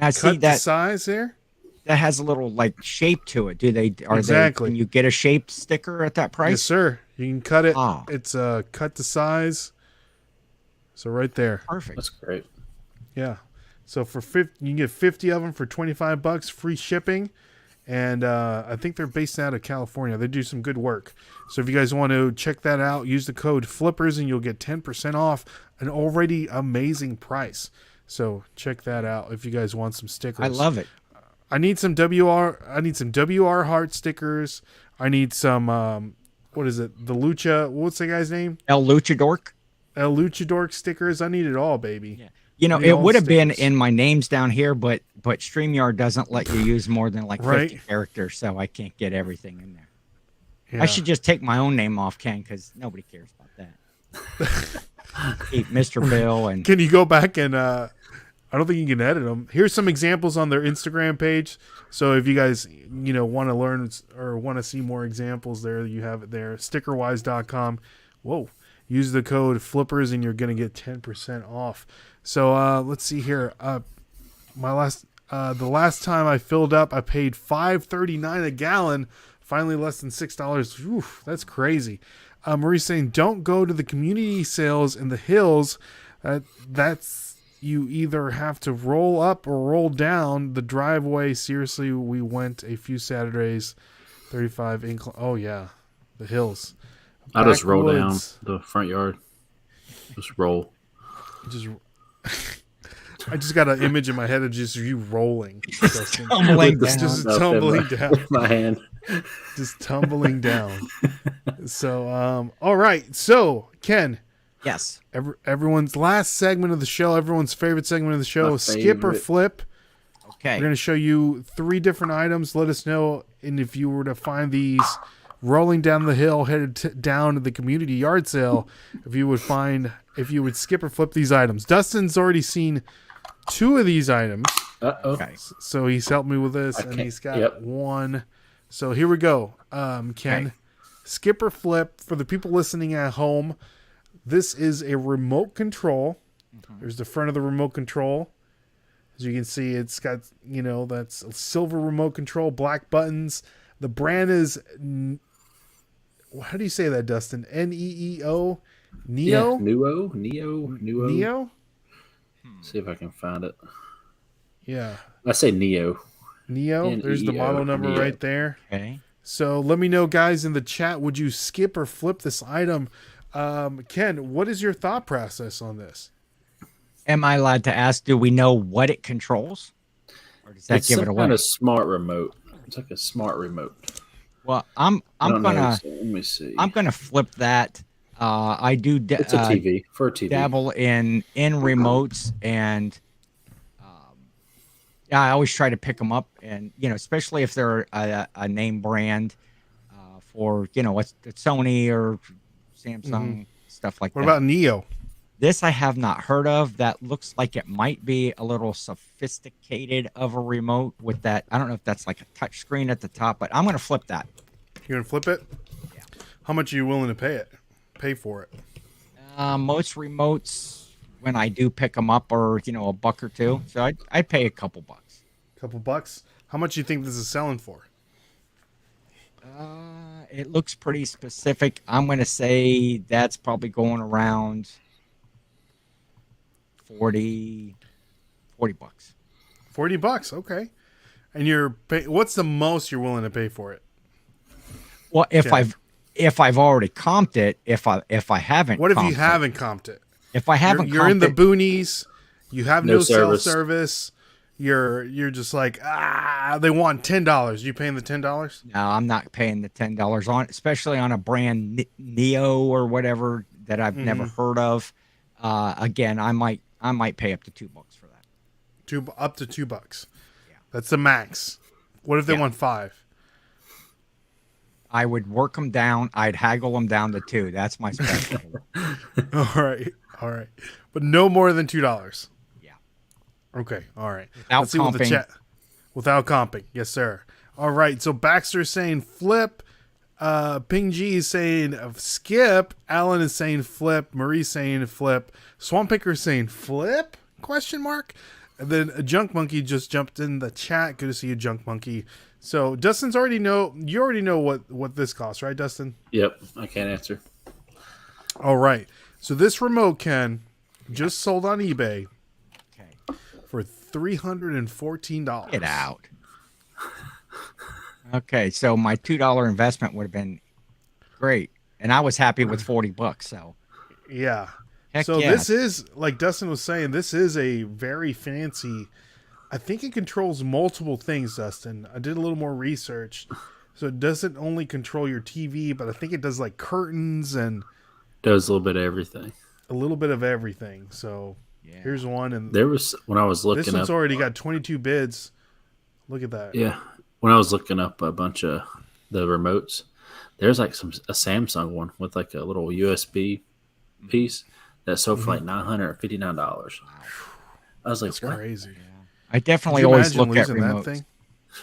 Now see that
the size there.
That has a little like shape to it.
Exactly.
Can you get a shaped sticker at that price?
Yes, sir. You can cut it. It's cut to size. So right there.
Perfect.
That's great.
Yeah. So for you can get 50 of them for $25, free shipping. And I think they're based out of California. They do some good work. So if you guys want to check that out, use the code FLIPPERS and you'll get 10% off an already amazing price. So check that out if you guys want some stickers.
I love it.
I need some WR Heart stickers. I need some what is it? The Lucha, what's the guy's name?
El Luchador
stickers. I need it all, baby.
Yeah. It would have been in my names down here, but StreamYard doesn't let you use more than like 50 characters, so I can't get everything in there. Yeah. I should just take my own name off, Ken, because nobody cares about that. Keep Mr. Bill and.
Can you go back and? I don't think you can edit them. Here's some examples on their Instagram page. So if you guys want to learn or want to see more examples, there you have it there. Stickerwise.com. Whoa. Use the code FLIPPERS and you're going to get 10% off. So let's see here. The last time I filled up, I paid $5.39 a gallon. Finally, less than $6. Oof, that's crazy. Marie's saying, don't go to the community sales in the hills. That's you either have to roll up or roll down the driveway. Seriously, we went a few Saturdays. 35 incline. Oh yeah, the hills.
I just roll down the front yard. Just roll.
I just got an image in my head of just you rolling.
Just tumbling
down.
With my hand.
Just tumbling down. So, all right. So, Ken.
Yes.
Everyone's last segment of the show, everyone's favorite segment of the show, skip or flip.
Okay.
We're going to show you 3 different items. Let us know, and if you were to find these rolling down the hill, headed down to the community yard sale, if you would skip or flip these items. Dustin's already seen 2 of these items.
Okay.
So he's helped me with this, and he's got 1. So here we go. Ken, skip or flip for the people listening at home. This is a remote control. There's the front of the remote control. As you can see, it's got, that's a silver remote control, black buttons. The brand is, how do you say that, Dustin? N-E-E-O? Neo?
Yeah, Neo.
Neo?
See if I can find it.
Yeah.
I say Neo.
Neo. There's the model number
Neo.
right there.
Okay.
So let me know, guys, in the chat, would you skip or flip this item? Ken, what is your thought process on this?
Am I allowed to ask, do we know what it controls? Or does that
It's
give
some
it away?
kind of smart remote. It's like a smart remote.
Well, I'm gonna
let me see.
I'm gonna flip that. I do
It's a TV for a TV.
dabble in remotes, and yeah, I always try to pick them up, and especially if they're a name brand for what's Sony or Samsung, stuff like that.
What about Neo?
This I have not heard of. That looks like it might be a little sophisticated of a remote with that. I don't know if that's like a touch screen at the top, but I'm going to flip that.
You're going to flip it?
Yeah.
How much are you willing to pay for it?
Most remotes, when I do pick them up, are a buck or two. So I'd pay a couple bucks.
Couple bucks? How much do you think this is selling for?
It looks pretty specific. I'm going to say that's probably going around 40 bucks.
40 bucks, okay. And what's the most you're willing to pay for it?
Well, if I've already comped it, if I haven't,
what if you haven't comped it?
If I haven't,
you're in the boonies, you have no cell service. You're just like, they want $10. You paying the $10?
No, I'm not paying the $10 on, especially on a brand Neo or whatever that I've never heard of. Again, I might pay up to $2 for that.
Up to $2.
Yeah.
That's the max. What if they want $5?
I would work them down. I'd haggle them down to $2. That's my special.
All right. But no more than $2.
Yeah.
Okay. All right.
Without
Let's see what the
comping.
chat. Without comping. Yes, sir. All right. So Baxter's saying flip. Ping G is saying skip. Alan is saying flip. Marie's saying flip. Swamp Picker's saying flip? Question mark. And then a Junk Monkey just jumped in the chat. Good to see you, Junk Monkey. So Dustin's you already know what this costs, right, Dustin?
Yep, I can't answer.
All right. So this remote, Ken, just sold on eBay for $314.
Get out. Okay, so my $2 investment would have been great, and I was happy with $40. So
yeah.
Heck
so
yes.
This is, like Dustin was saying, this is a very fancy. I think it controls multiple things, Dustin. I did a little more research. So it doesn't only control your TV, but I think it does like curtains and
does a little bit of everything.
A little bit of everything. So here's one, and
there was when I was looking.
This one's
up,
already got 22 bids. Look at that.
Yeah, when I was looking up a bunch of the remotes, there's like a Samsung one with like a little USB piece that sold for like $959. I was like,
that's
what?
Crazy.
Yeah. I definitely always look at
That
remotes.
thing?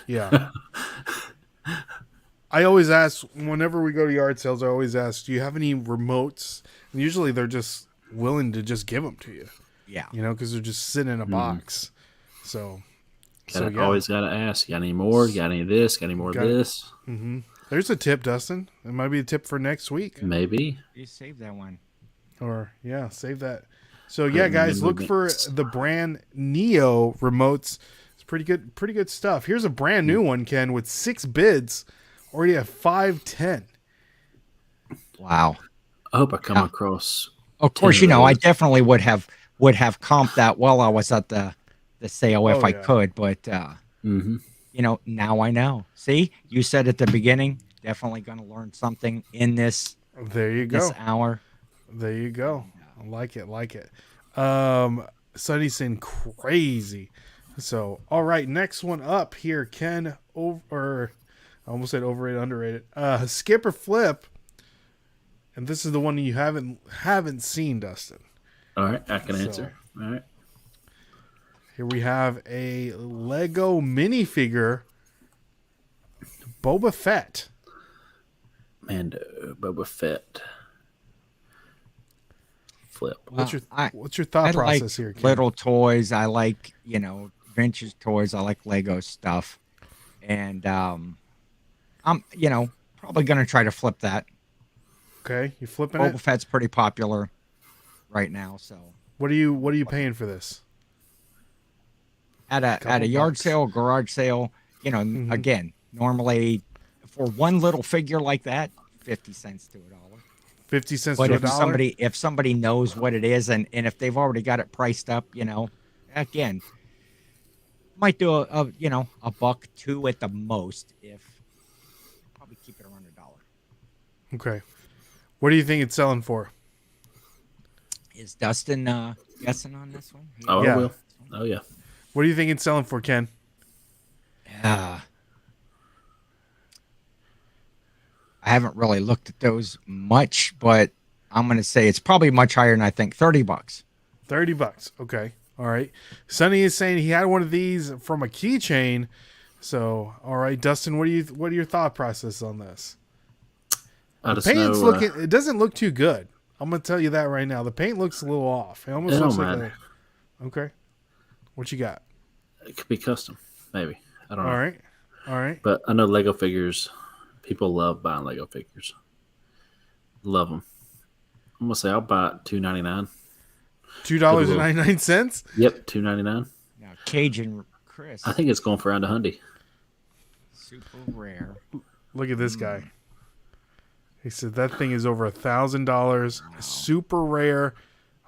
Yeah. I always ask, whenever we go to yard sales, I always ask, do you have any remotes? And usually they're just willing to just give them to you.
Yeah.
Because they're just sitting in a box. So
Always got to ask, got any more? Got any of this? Got any more of this?
Mm-hmm. There's a tip, Dustin. It might be a tip for next week.
Maybe.
You save that one.
Or, save that. So, guys, look for the brand Neo remotes. It's pretty good stuff. Here's a brand new one, Ken, with 6 bids. Already have 510.
Wow.
I hope I come across.
Of course, I definitely would have comped that while I was at the sale if I could, but now I know. See, you said at the beginning, definitely going to learn something in this.
There you go.
This hour.
There you go. I like it. Sonny's saying crazy. So, all right, next one up here, Ken. I almost said overrated, underrated. Skip or flip. And this is the one you haven't seen, Dustin.
All right, I can answer. All right.
Here we have a Lego minifigure, Boba Fett.
Mando, Boba Fett. Flip.
What's your thought process here, Ken?
Little toys. I like, vintage toys. I like Lego stuff. And I'm, probably going to try to flip that.
Okay, you flipping it?
Boba Fett's pretty popular right now, so.
What are you paying for this?
At a yard sale, garage sale, again, normally for one little figure like that, 50 cents to $1.
50 cents
But
to
if somebody knows what it is, and if they've already got it priced up, again, might do a $1, $2 at the most. If probably keep it around $1.
Okay. What do you think it's selling for?
Is Dustin guessing on this one?
Oh,
yeah.
I will. Oh, yeah.
What do you think it's selling for, Ken?
I haven't really looked at those much, but I'm going to say it's probably much higher than I think. $30.
$30. Okay. All right. Sonny is saying he had one of these from a keychain. So, all right, Dustin, what are your thought process on this? The paint's it doesn't look too good. I'm going to tell you that right now. The paint looks a little off. It almost looks like okay. What you got?
It could be custom, maybe. I don't know.
All right.
But I know Lego figures. People love buying Lego figures. Love them. I'm gonna say I'll buy it $2.99.
$2.99.
Yep, $2.99.
Now Cajun Chris.
I think it's going for around $100.
Super rare.
Look at this guy. He said that thing is over $1,000. Wow. Super rare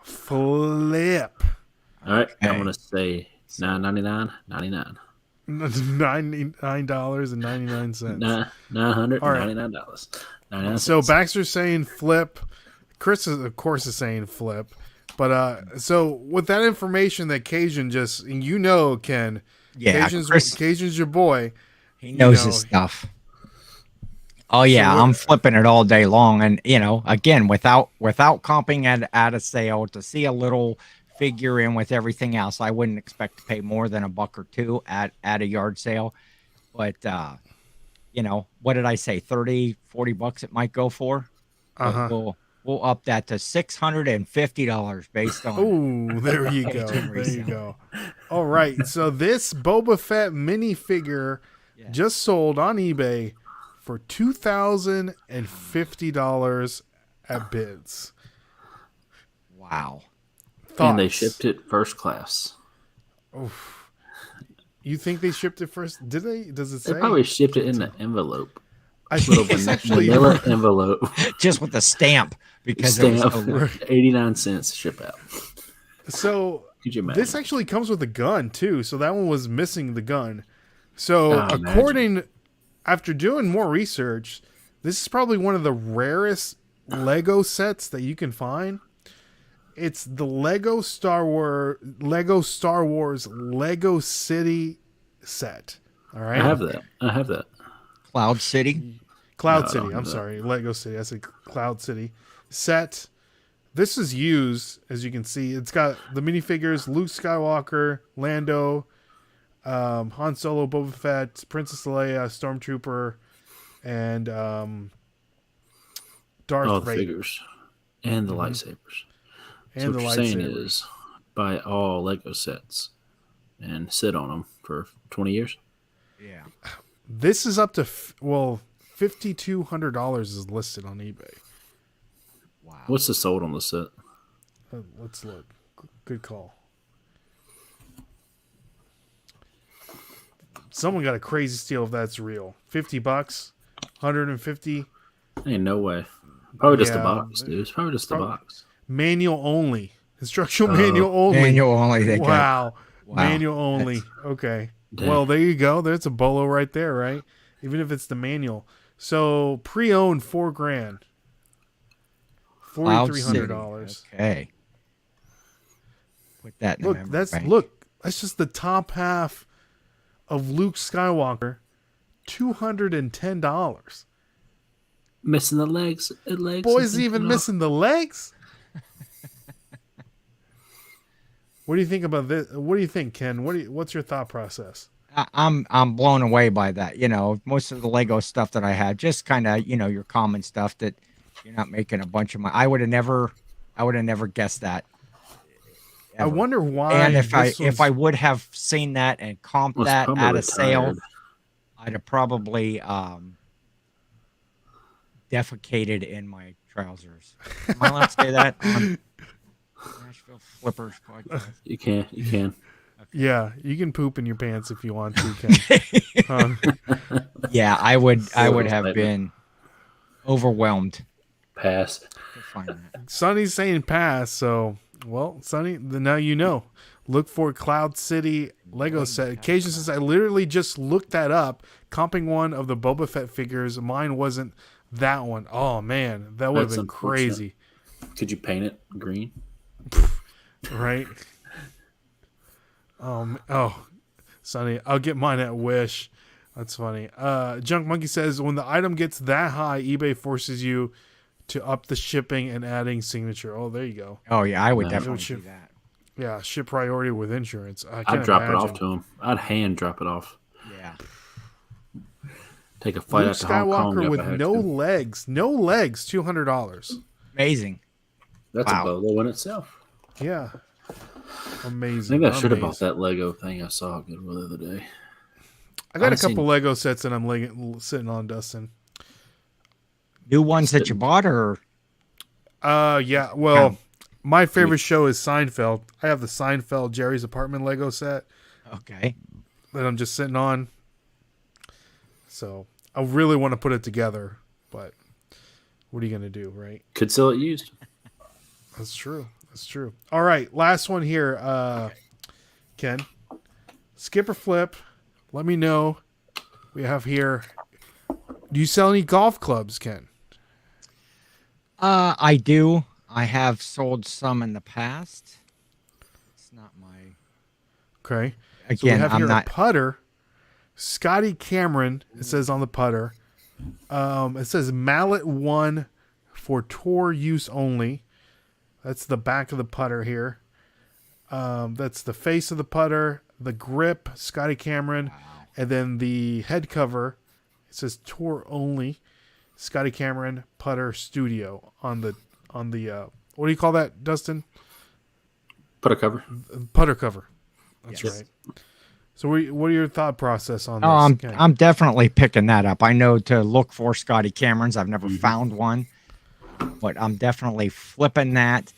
flip.
All right, okay. I'm gonna say $9.99.
$99.99.
$999.
So Baxter's saying flip. Chris of course is saying flip. But so with that information that Cajun just Ken.
Yeah,
Cajun's your boy.
He knows his stuff. Oh yeah, so I'm flipping it all day long, and again, without comping at a sale, to see a little figure in with everything else, I wouldn't expect to pay more than $1 or $2 at a yard sale. But what did I say? $30-$40 it might go for. We'll up that to $650 based on.
Oh, there you go. There you go. All right, so this Boba Fett minifigure just sold on eBay for $2,050 at bids.
Wow.
Thoughts?
And they shipped it first class.
Oof. You think they shipped it first? Did they? Does it say?
They probably shipped it in the envelope.
I think it's actually
vanilla envelope.
Just with the stamp. Because it was
89 cents ship out.
So this actually comes with a gun too. So that one was missing the gun. So after doing more research, this is probably one of the rarest Lego sets that you can find. It's the Lego Star Wars Lego City set. All right.
I have that.
Cloud City.
I'm sorry. Lego City. I said Cloud City set. This is used, as you can see. It's got the minifigures: Luke Skywalker, Lando, Han Solo, Boba Fett, Princess Leia, Stormtrooper, and Darth Vader.
Figures and the lightsabers. And so what you're saying is buy all Lego sets and sit on them for 20 years.
Yeah.
This is up to $5,200 is listed on eBay.
Wow. What's the sold on the set?
Let's look. Good call. Someone got a crazy steal if that's real. $50, $150.
Ain't no way. Probably just a box, dude. It's probably just a box.
Manual only. Instructional manual only.
Manual only.
Wow. Manual only. Okay. Damn. Well, there you go. There's a bolo right there, right? Even if it's the manual. So pre-owned $4,000. $4,300.
Okay. Put that in
that's just the top half of Luke Skywalker. $210.
Missing the legs.
Boy's even missing the legs. What do you think about this? What do you think, Ken? What's your thought process?
I'm blown away by that. Most of the Lego stuff that I had, just kind of, your common stuff that you're not making a bunch of money. I would have never guessed that. Ever.
I wonder why.
And if I would have seen that and comped that at a sale, I'd have probably defecated in my trousers. Am I allowed to say that on Nashville Flippers podcast?
You can.
Yeah, you can poop in your pants if you want to, Ken.
Yeah, I would have been overwhelmed
Pass.
to find that.
Sonny's saying pass, so well, Sonny, now you know. Look for Cloud City Lego set. Occasion says I literally just looked that up, comping one of the Boba Fett figures. Mine wasn't that one. Oh man, that would have been crazy.
Could you paint it green?
Right? Sonny, I'll get mine at Wish. That's funny. Junk Monkey says when the item gets that high, eBay forces you to up the shipping and adding signature. Oh, there you go.
Oh yeah, I would definitely do that.
Yeah, ship priority with insurance.
I'd drop it off to him. I'd hand drop it off.
Yeah.
Take a flight out to Hong Kong.
Skywalker with no legs. No legs, $200.
Amazing.
That's a bolo in itself.
Yeah. Amazing.
I think I should have bought that Lego thing I saw at Goodwill the other day.
I got a couple Lego sets that I'm sitting on, Dustin.
New ones that you bought, or?
Yeah. Well, my favorite show is Seinfeld. I have the Seinfeld Jerry's Apartment Lego set.
Okay.
That I'm just sitting on. So I really want to put it together, but what are you going to do, right?
Could sell it used.
That's true. That's true. All right. Last one here. Ken. Skip or flip. Let me know. We have here. Do you sell any golf clubs, Ken?
I do. I have sold some in the past. It's not my.
Okay.
Again,
so we have
I'm
here
not
a putter. Scotty Cameron. It says on the putter. It says Mallet 1 for tour use only. That's the back of the putter here. That's the face of the putter, the grip, Scotty Cameron, and then the head cover. It says tour only, Scotty Cameron putter studio on the what do you call that, Dustin?
Putter cover.
Putter cover. That's
yes.
right. So what are your thought process on this?
I'm definitely picking that up. I know to look for Scotty Camerons. I've never found one, but I'm definitely flipping that.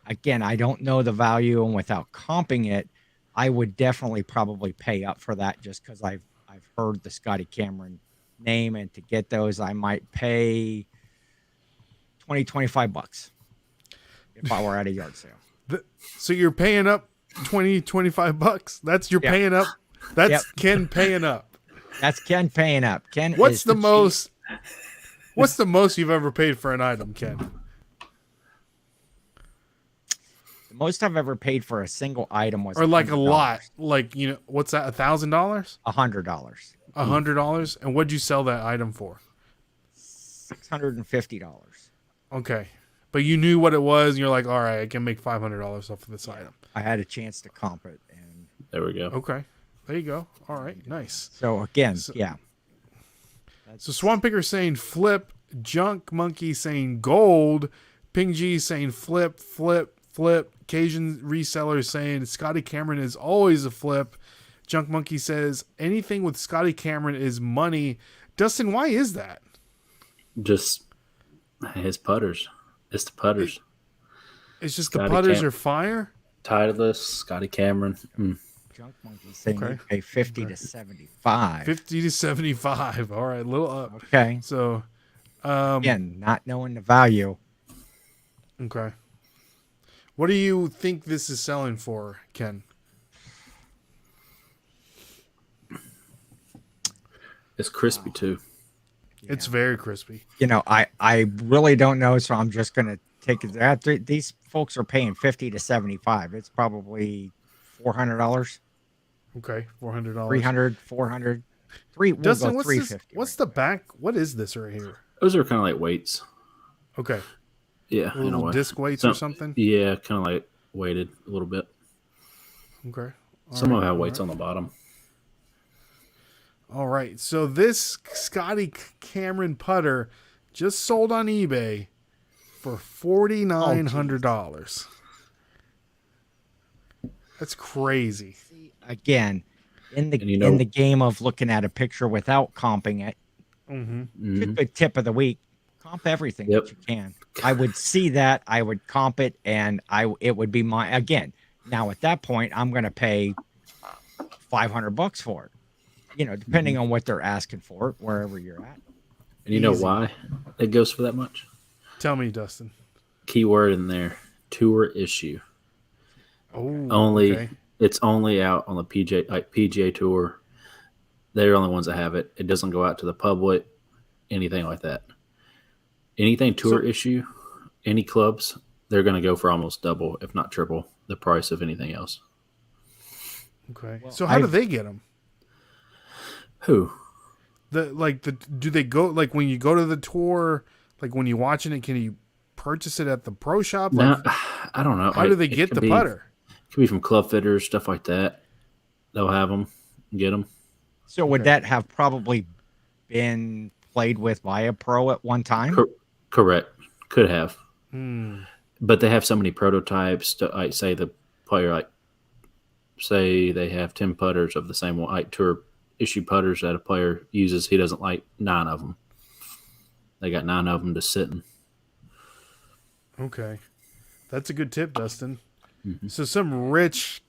Again, I don't know the value, and without comping it, I would definitely probably pay up for that just because I've heard the Scotty Cameron name, and to get those, I might pay $20-25 if I were at a yard sale.
So you're paying up $20-25. That's paying up. That's Ken paying up.
That's Ken paying up. Ken,
what's the most you've ever paid for an item, Ken?
The most I've ever paid for a single item was
like
$100.
a lot. Like, what's that? $1,000?
$100.
$100. And what'd you sell that item for?
$650.
Okay. But you knew what it was, and you're like, all right, I can make $500 off of this item.
I had a chance to comp it, and
there we go.
Okay. There you go. All right. Nice.
So again, yeah.
So Swamp Picker saying flip, Junk Monkey saying gold, Ping G saying flip, flip, flip, Cajun Reseller saying Scotty Cameron is always a flip. Junk Monkey says anything with Scotty Cameron is money. Dustin, why is that?
Just his putters. It's the putters.
It's just Scotty the putters are fire?
Titleist, Scotty Cameron.
Junk Monkey saying you pay 50 to 75.
50 to 75. All right, a little up.
Okay.
So,
again, not knowing the value.
Okay. What do you think this is selling for, Ken?
It's crispy too.
Yeah. It's very crispy.
I really don't know, so I'm just gonna take it. After these folks are paying 50 to 75, it's probably $400.
Okay, $400.
$300, $400. We'll
Dustin,
go $350.
What's the back? What is this right here?
Those are kind of like weights.
Okay.
Yeah,
little disc weights or something.
Yeah, kind of like weighted a little bit.
Okay.
Some of them have weights on the bottom.
All right. So this Scotty Cameron putter just sold on eBay for $4,900. That's crazy.
Again, in the game of looking at a picture without comping it, the tip of the week, comp everything that you can. I would see that, I would comp it, and it would be my, again, Now at that point, I'm going to pay $500 for it. You know, depending on what they're asking for it, wherever you're at.
And you know why it goes for that much?
Tell me, Dustin.
Keyword in there: tour issue.
Oh, okay.
It's only out on the PGA Tour. They're the only ones that have it. It doesn't go out to the public, anything like that. Anything tour issue, any clubs, they're going to go for almost double, if not triple, the price of anything else.
Okay. Well, so how do they get them?
Who?
Do they go, like when you go to the tour, like when you're watching it, can you purchase it at the pro shop?
No, I don't know.
How do they get the putter?
It could be from club fitters, stuff like that. They'll have them, get them.
So would that have probably been played with by a pro at one time?
Correct. Could have. But they have so many prototypes to, like, say the player, like, say they have 10 putters of the same one, like tour issue putters that a player uses. He doesn't like 9 of them. They got 9 of them just sitting.
Okay. That's a good tip, Dustin. So some rich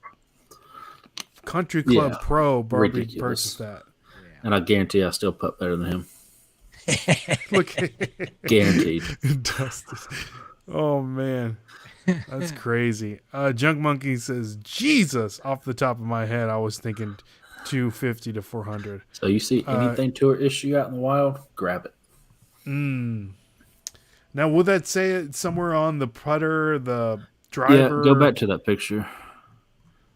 country club pro probably purchased that.
Yeah. And I guarantee I still putt better than him.
Look,
guaranteed.
Dustin. Oh man, that's crazy. Junk Monkey says, "Jesus!" Off the top of my head, I was thinking 250 to 400.
So you see anything tour issue out in the wild, grab it.
Now, will that say it somewhere on the putter, the driver?
Yeah, go back to that picture.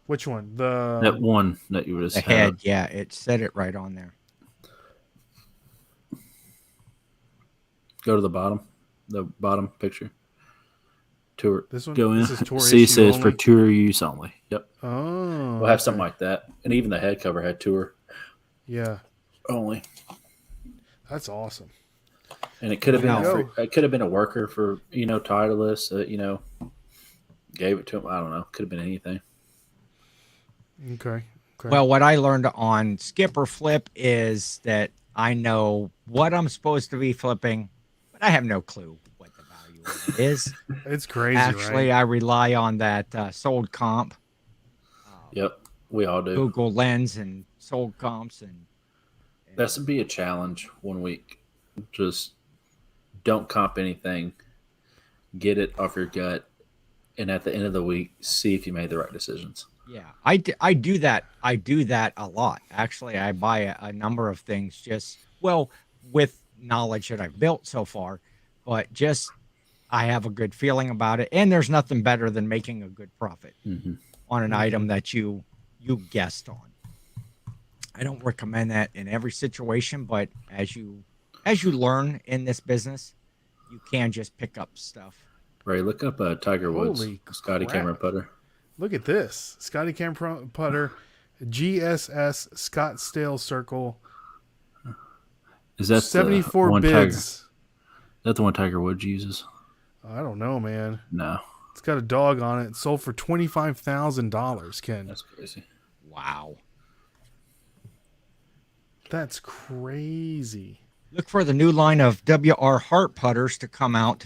Which one?
That one that you just
the head. Yeah, it said it right on there.
Go to the bottom picture. Tour.
This one.
Go in.
This is tour
C
issue
says
only?
for tour use only. Yep.
Oh,
We'll have something like that, and even the head cover had tour.
Yeah.
Only.
That's awesome.
And it could have been a worker for Titleist that gave it to him. I don't know. Could have been anything.
Okay.
Well, what I learned on Skip or Flip is that I know what I'm supposed to be flipping, but I have no clue what the value of it is.
It's crazy.
Actually,
right?
I rely on that sold comp.
Yep, we all do.
Google Lens and sold comps, and
that's to be a challenge 1 week. Just don't comp anything. Get it off your gut, and at the end of the week, see if you made the right decisions.
Yeah, I do that. I do that a lot. Actually, I buy a number of things with knowledge that I've built so far, but just I have a good feeling about it. And there's nothing better than making a good profit on an item that you guessed on. I don't recommend that in every situation, but as you learn in this business, you can just pick up stuff.
Ray, look up Tiger Woods Scotty Cameron putter.
Look at this. Scotty Cameron putter, GSS Scottsdale Circle.
Is that
74 bids?
Is that the one Tiger Woods uses?
I don't know, man.
No.
It's got a dog on it. It sold for $25,000, Ken.
That's crazy.
Wow.
That's crazy.
Look for the new line of WR Hart putters to come out.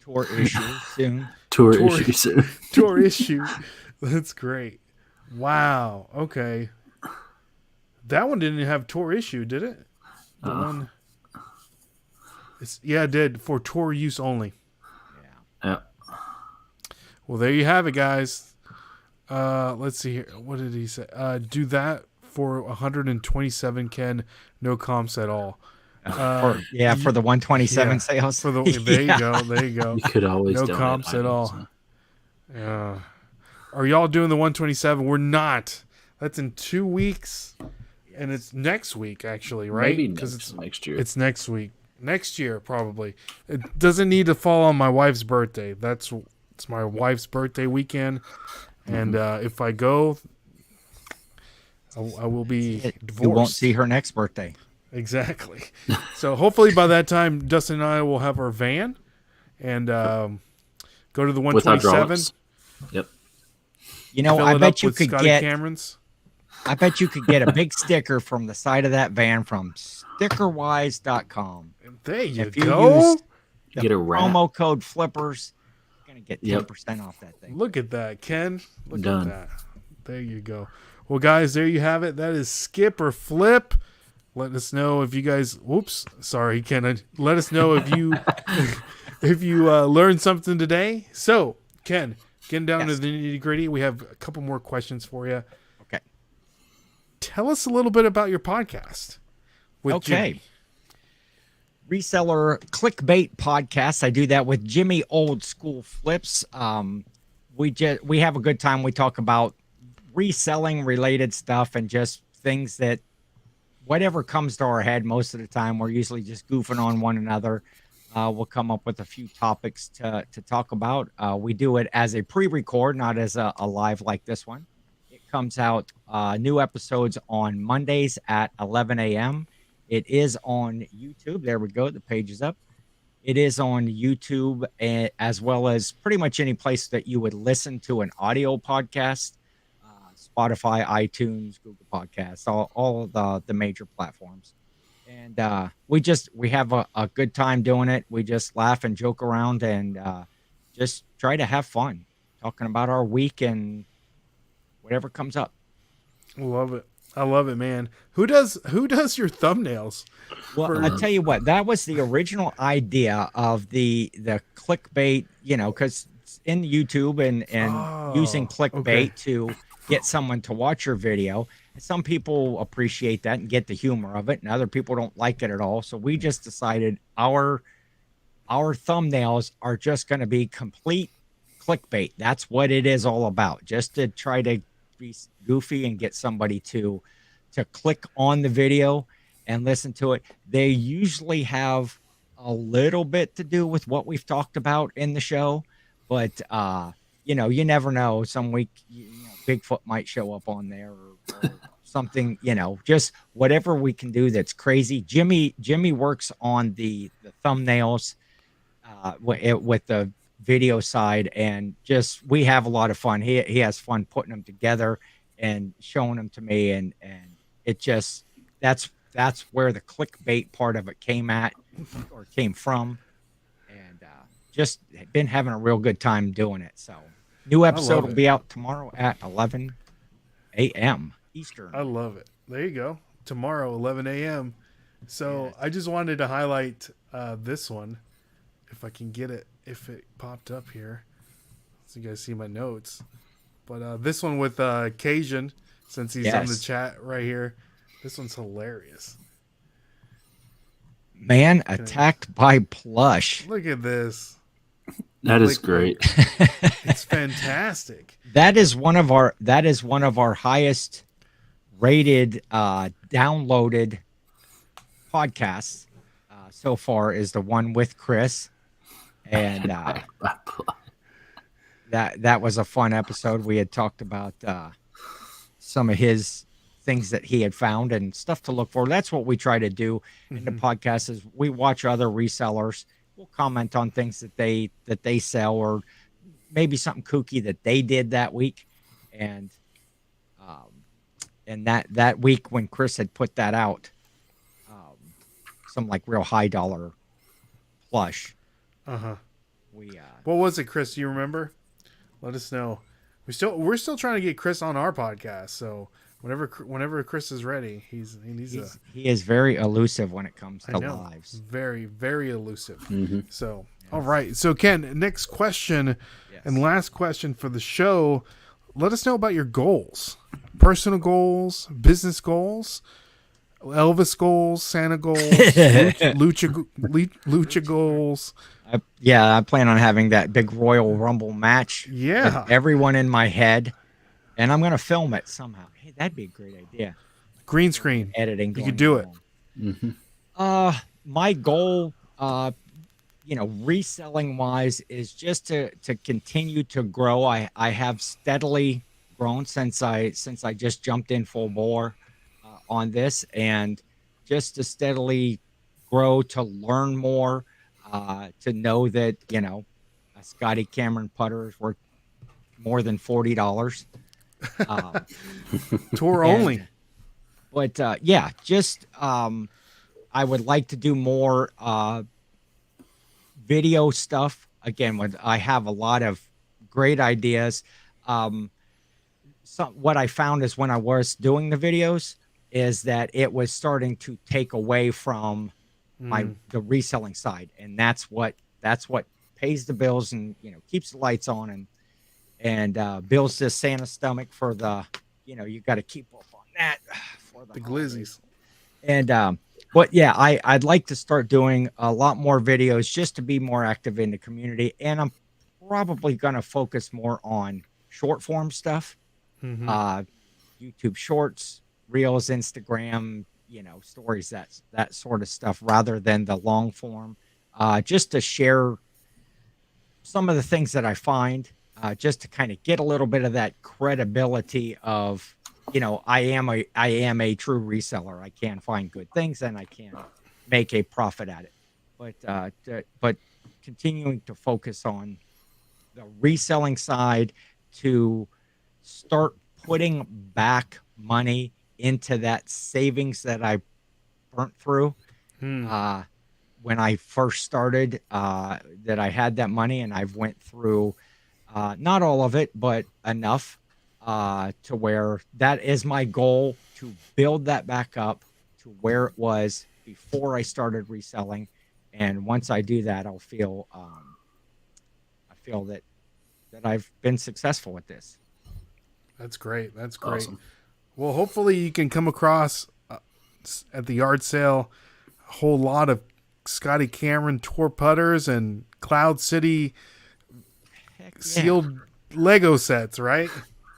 Tour issue soon.
Tour issue soon.
Tour issue. That's great. Wow. Okay. That one didn't have tour issue, did it? The one. It did, for tour use only.
Yeah.
Well, there you have it, guys. Let's see here. What did he say? Do that for 127, Ken. No comps at all.
For the 127 sales.
For the there you go.
You could always
no comps at all. Yeah. Are y'all doing the 127? We're not. That's in 2 weeks, and it's next week actually, right?
Maybe it's next year.
It's next week. Next year probably. It doesn't need to fall on my wife's birthday. It's my wife's birthday weekend, and if I go, I will be divorced.
You won't see her next birthday.
Exactly. So hopefully by that time, Dustin and I will have our van and go to the 127.
Yep.
I bet you could get
Cameron's.
I bet you could get a big sticker from the side of that van from stickerwise.com.
There you
if you
go.
use the promo code flippers, gonna get 10% off that thing.
Look at that, Ken. Look at that. There you go. Well, guys, there you have it. That is Skip or Flip. Let us know if you guys. Whoops, sorry, Ken. Let us know if you if you learned something today. So, Ken, getting down to the nitty gritty, we have a couple more questions for you.
Okay.
Tell us a little bit about your podcast. With Jimmy.
Reseller Clickbait Podcast. I do that with Jimmy Old School Flips. We have a good time. We talk about reselling related stuff and just things that whatever comes to our head. Most of the time, we're usually just goofing on one another. We'll come up with a few topics to talk about. We do it as a pre-record, not as a live like this one. It comes out new episodes on Mondays at 11 a.m. It is on YouTube. There we go. The page is up. It is on YouTube as well as pretty much any place that you would listen to an audio podcast. Spotify, iTunes, Google Podcasts, all of the major platforms. And we have a good time doing it. We just laugh and joke around and just try to have fun talking about our week and whatever comes up.
Love it. I love it, man. Who does your thumbnails?
Well, I'll tell you what, that was the original idea of the clickbait, because it's in YouTube and using clickbait to get someone to watch your video. Some people appreciate that and get the humor of it, and other people don't like it at all. So we just decided our thumbnails are just going to be complete clickbait. That's what it is all about, just to try to be goofy and get somebody to click on the video and listen to it. They usually have a little bit to do with what we've talked about in the show, but you never know. Some week, Bigfoot might show up on there or something, just whatever we can do that's crazy. Jimmy works on the thumbnails with the video side, and just we have a lot of fun. He has fun putting them together and showing them to me, and it just that's where the clickbait part of it came from, and just been having a real good time doing it. So new episode will be out tomorrow at 11 a.m. Eastern.
I love it. There you go. Tomorrow, 11 a.m. So I just wanted to highlight this one, if I can get it, if it popped up here, so you guys see my notes. But this one with Cajun, since he's on the chat right here, this one's hilarious.
Man attacked by plush.
Look at this.
That is great.
It's fantastic.
That is one of our highest rated downloaded podcasts so far is the one with Chris, and that was a fun episode. We had talked about some of his things that he had found and stuff to look for. That's what we try to do in the podcast is we watch other resellers. We'll comment on things that they sell, or maybe something kooky that they did that week. And that week when Chris had put that out, some like real high dollar plush. What
was it, Chris? Do you remember? Let us know. We're still trying to get Chris on our podcast. So whenever Chris is ready, he
is very elusive when it comes to lives.
Very, very elusive. So, all right. So Ken, next question and last question for the show. Let us know about your goals, personal goals, business goals, Elvis goals, Santa goals, lucha goals.
I plan on having that big Royal Rumble match.
Yeah.
With everyone in my head, and I'm going to film it somehow. Hey, that'd be a great idea.
Green screen.
Editing.
You could do it.
My goal, reselling wise is just to continue to grow. I have steadily grown since I just jumped in full bore on this, and just to steadily grow, to learn more, to know that, a Scotty Cameron putter is worth more than $40.
Tour only.
But I would like to do more video stuff. again, when I have a lot of great ideas. What I found is when I was doing the videos is that it was starting to take away from the reselling side, and that's what pays the bills and keeps the lights on and builds this Santa stomach for the you got to keep up on that for the
glizzies.
And but yeah, I'd like to start doing a lot more videos just to be more active in the community, and I'm probably going to focus more on short form stuff, YouTube Shorts, Reels, Instagram, stories, that sort of stuff, rather than the long form, just to share some of the things that I find, just to kind of get a little bit of that credibility of, I am a true reseller. I can find good things and I can make a profit at it. But continuing to focus on the reselling side to start putting back money into that savings that I burnt through when I first started, that I had that money, and I've went through not all of it, but enough to where that is my goal, to build that back up to where it was before I started reselling. And once I do that, I feel that I've been successful with this.
That's great. That's great.
Awesome.
Well, hopefully you can come across at the yard sale a whole lot of Scotty Cameron tour putters and Cloud City sealed Lego sets, right?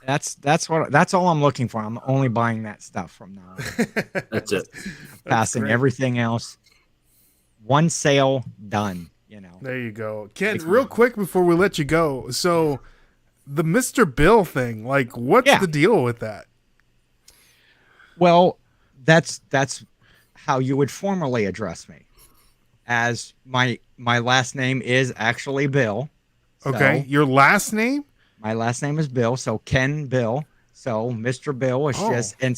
That's all I'm looking for. I'm only buying that stuff from now on.
That's it.
Passing everything else. One sale, done.
There you go. Ken, real quick before we let you go. So the Mr. Bill thing, like, what's the deal with that?
Well, that's how you would formally address me, as my last name is actually Bill.
Okay, your last name?
My last name is Bill, so Ken Bill. So Mr. Bill was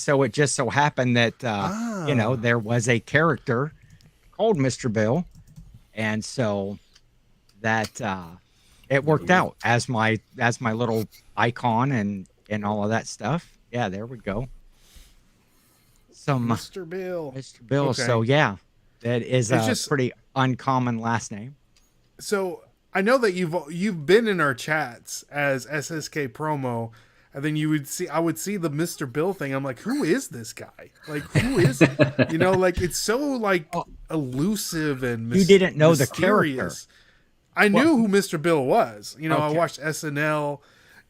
so it just so happened that there was a character called Mr. Bill, and so that it worked out as my little icon and all of that stuff. Yeah, there we go.
Mr. Bill.
Mr. Bill. Okay. So yeah, that is a pretty uncommon last name.
So I know that you've been in our chats as SSKPromo, and then I would see the Mr. Bill thing. I'm like, who is this guy? Like, who is like, it's so like elusive and
you didn't know
mysterious.
The character.
I knew who Mr. Bill was. I watched SNL.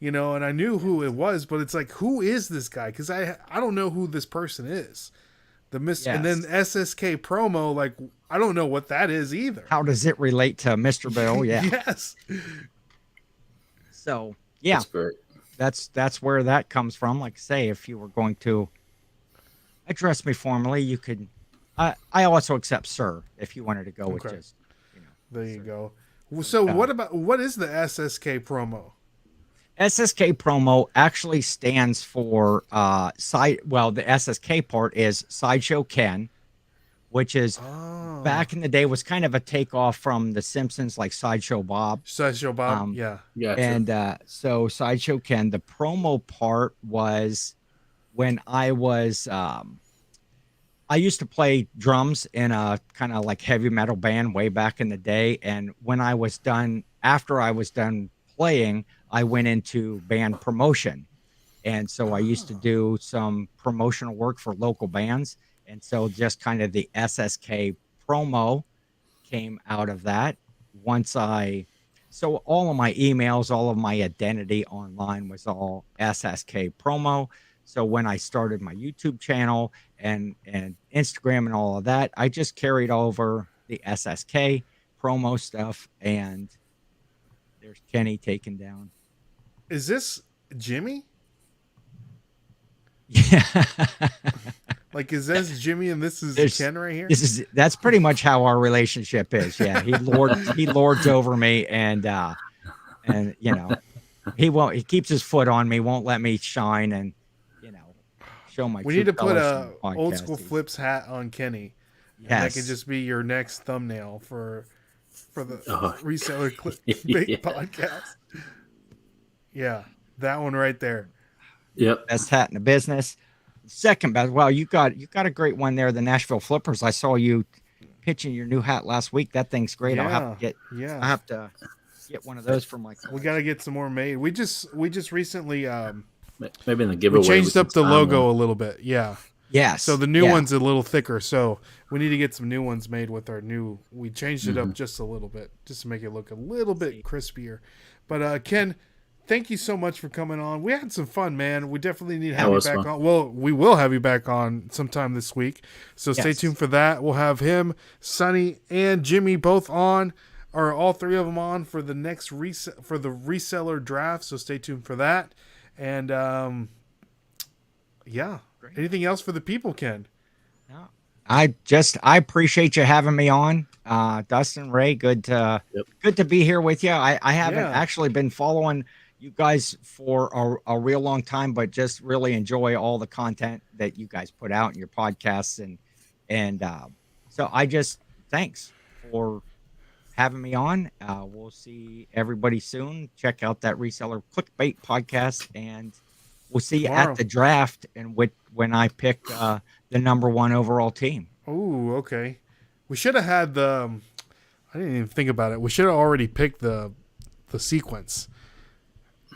And I knew who it was, but it's like, who is this guy? Because I don't know who this person is. And then SSKPromo, like, I don't know what that is either.
How does it relate to Mr. Bill? Yeah.
Yes.
So yeah, that's where that comes from. Like I say, if you were going to address me formally, you could. I also accept sir if you wanted to go with just.
There you go. So what is the SSKPromo?
SSKPromo actually stands for the SSK part is Sideshow Ken, which is back in the day was kind of a takeoff from The Simpsons, like Sideshow Bob.
Sideshow Bob, yeah.
And so Sideshow Ken, the promo part was when I was I used to play drums in a kind of like heavy metal band way back in the day, and when I was done, after I was done playing, I went into band promotion. And so I used to do some promotional work for local bands. And so just kind of the SSK promo came out of that. So all of my emails, all of my identity online was all SSK promo. So when I started my YouTube channel and Instagram and all of that, I just carried over the SSK promo stuff. And there's Kenny taken down.
Is this Jimmy?
Yeah.
Like, is this Jimmy and this is Ken right here?
That's pretty much how our relationship is. Yeah. He lords over me and he keeps his foot on me, won't let me shine and show my
We need to put a old school flips hat on Kenny.
Yes.
And that could just be your next thumbnail for for the Reseller Clickbait podcast. Yeah, that one right there.
Yep.
Best hat in the business. Second best. Well, you got a great one there. The Nashville Flippers. I saw you pitching your new hat last week. That thing's great.
Yeah,
I'll have to get one of those for my clients.
We got to get some more made. We just recently
maybe in the giveaway
we changed up the logo a little bit. Yeah.
Yes.
So the new one's a little thicker. So we need to get some new ones made with our new. We changed it up just a little bit, just to make it look a little bit crispier. But Ken, thank you so much for coming on. We had some fun, man. We definitely need to have you back on. Well, we will have you back on sometime this week. So stay tuned for that. We'll have him, Sonny, and Jimmy both on, or all three of them on for the next for the Reseller Draft. So stay tuned for that. And yeah. Great. Anything else for the people, Ken?
No. I appreciate you having me on. Dustin, Ray, good to be here with you. I haven't actually been following you guys for a real long time, but just really enjoy all the content that you guys put out in your podcasts. And so thanks for having me on. We'll see everybody soon. Check out that Reseller Clickbait podcast, and we'll see you at the draft and when I pick the number 1 overall team.
Oh, okay. We should have had I didn't even think about it. We should have already picked the sequence.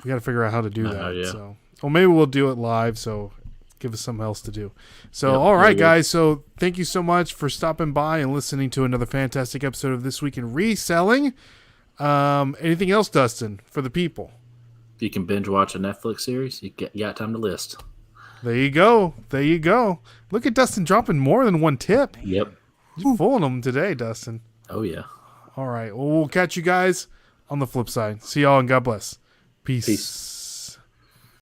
We got to figure out how to do that. Yeah. So, well, maybe we'll do it live. So give us something else to do. So, all right, guys. So thank you so much for stopping by and listening to another fantastic episode of This Week in Reselling. Anything else, Dustin, for the people?
You can binge watch a Netflix series. You got time to list.
There you go. Look at Dustin dropping more than one tip.
Yep.
You're fooling them today, Dustin.
Oh, yeah.
All right. Well, we'll catch you guys on the flip side. See y'all and God bless. Peace.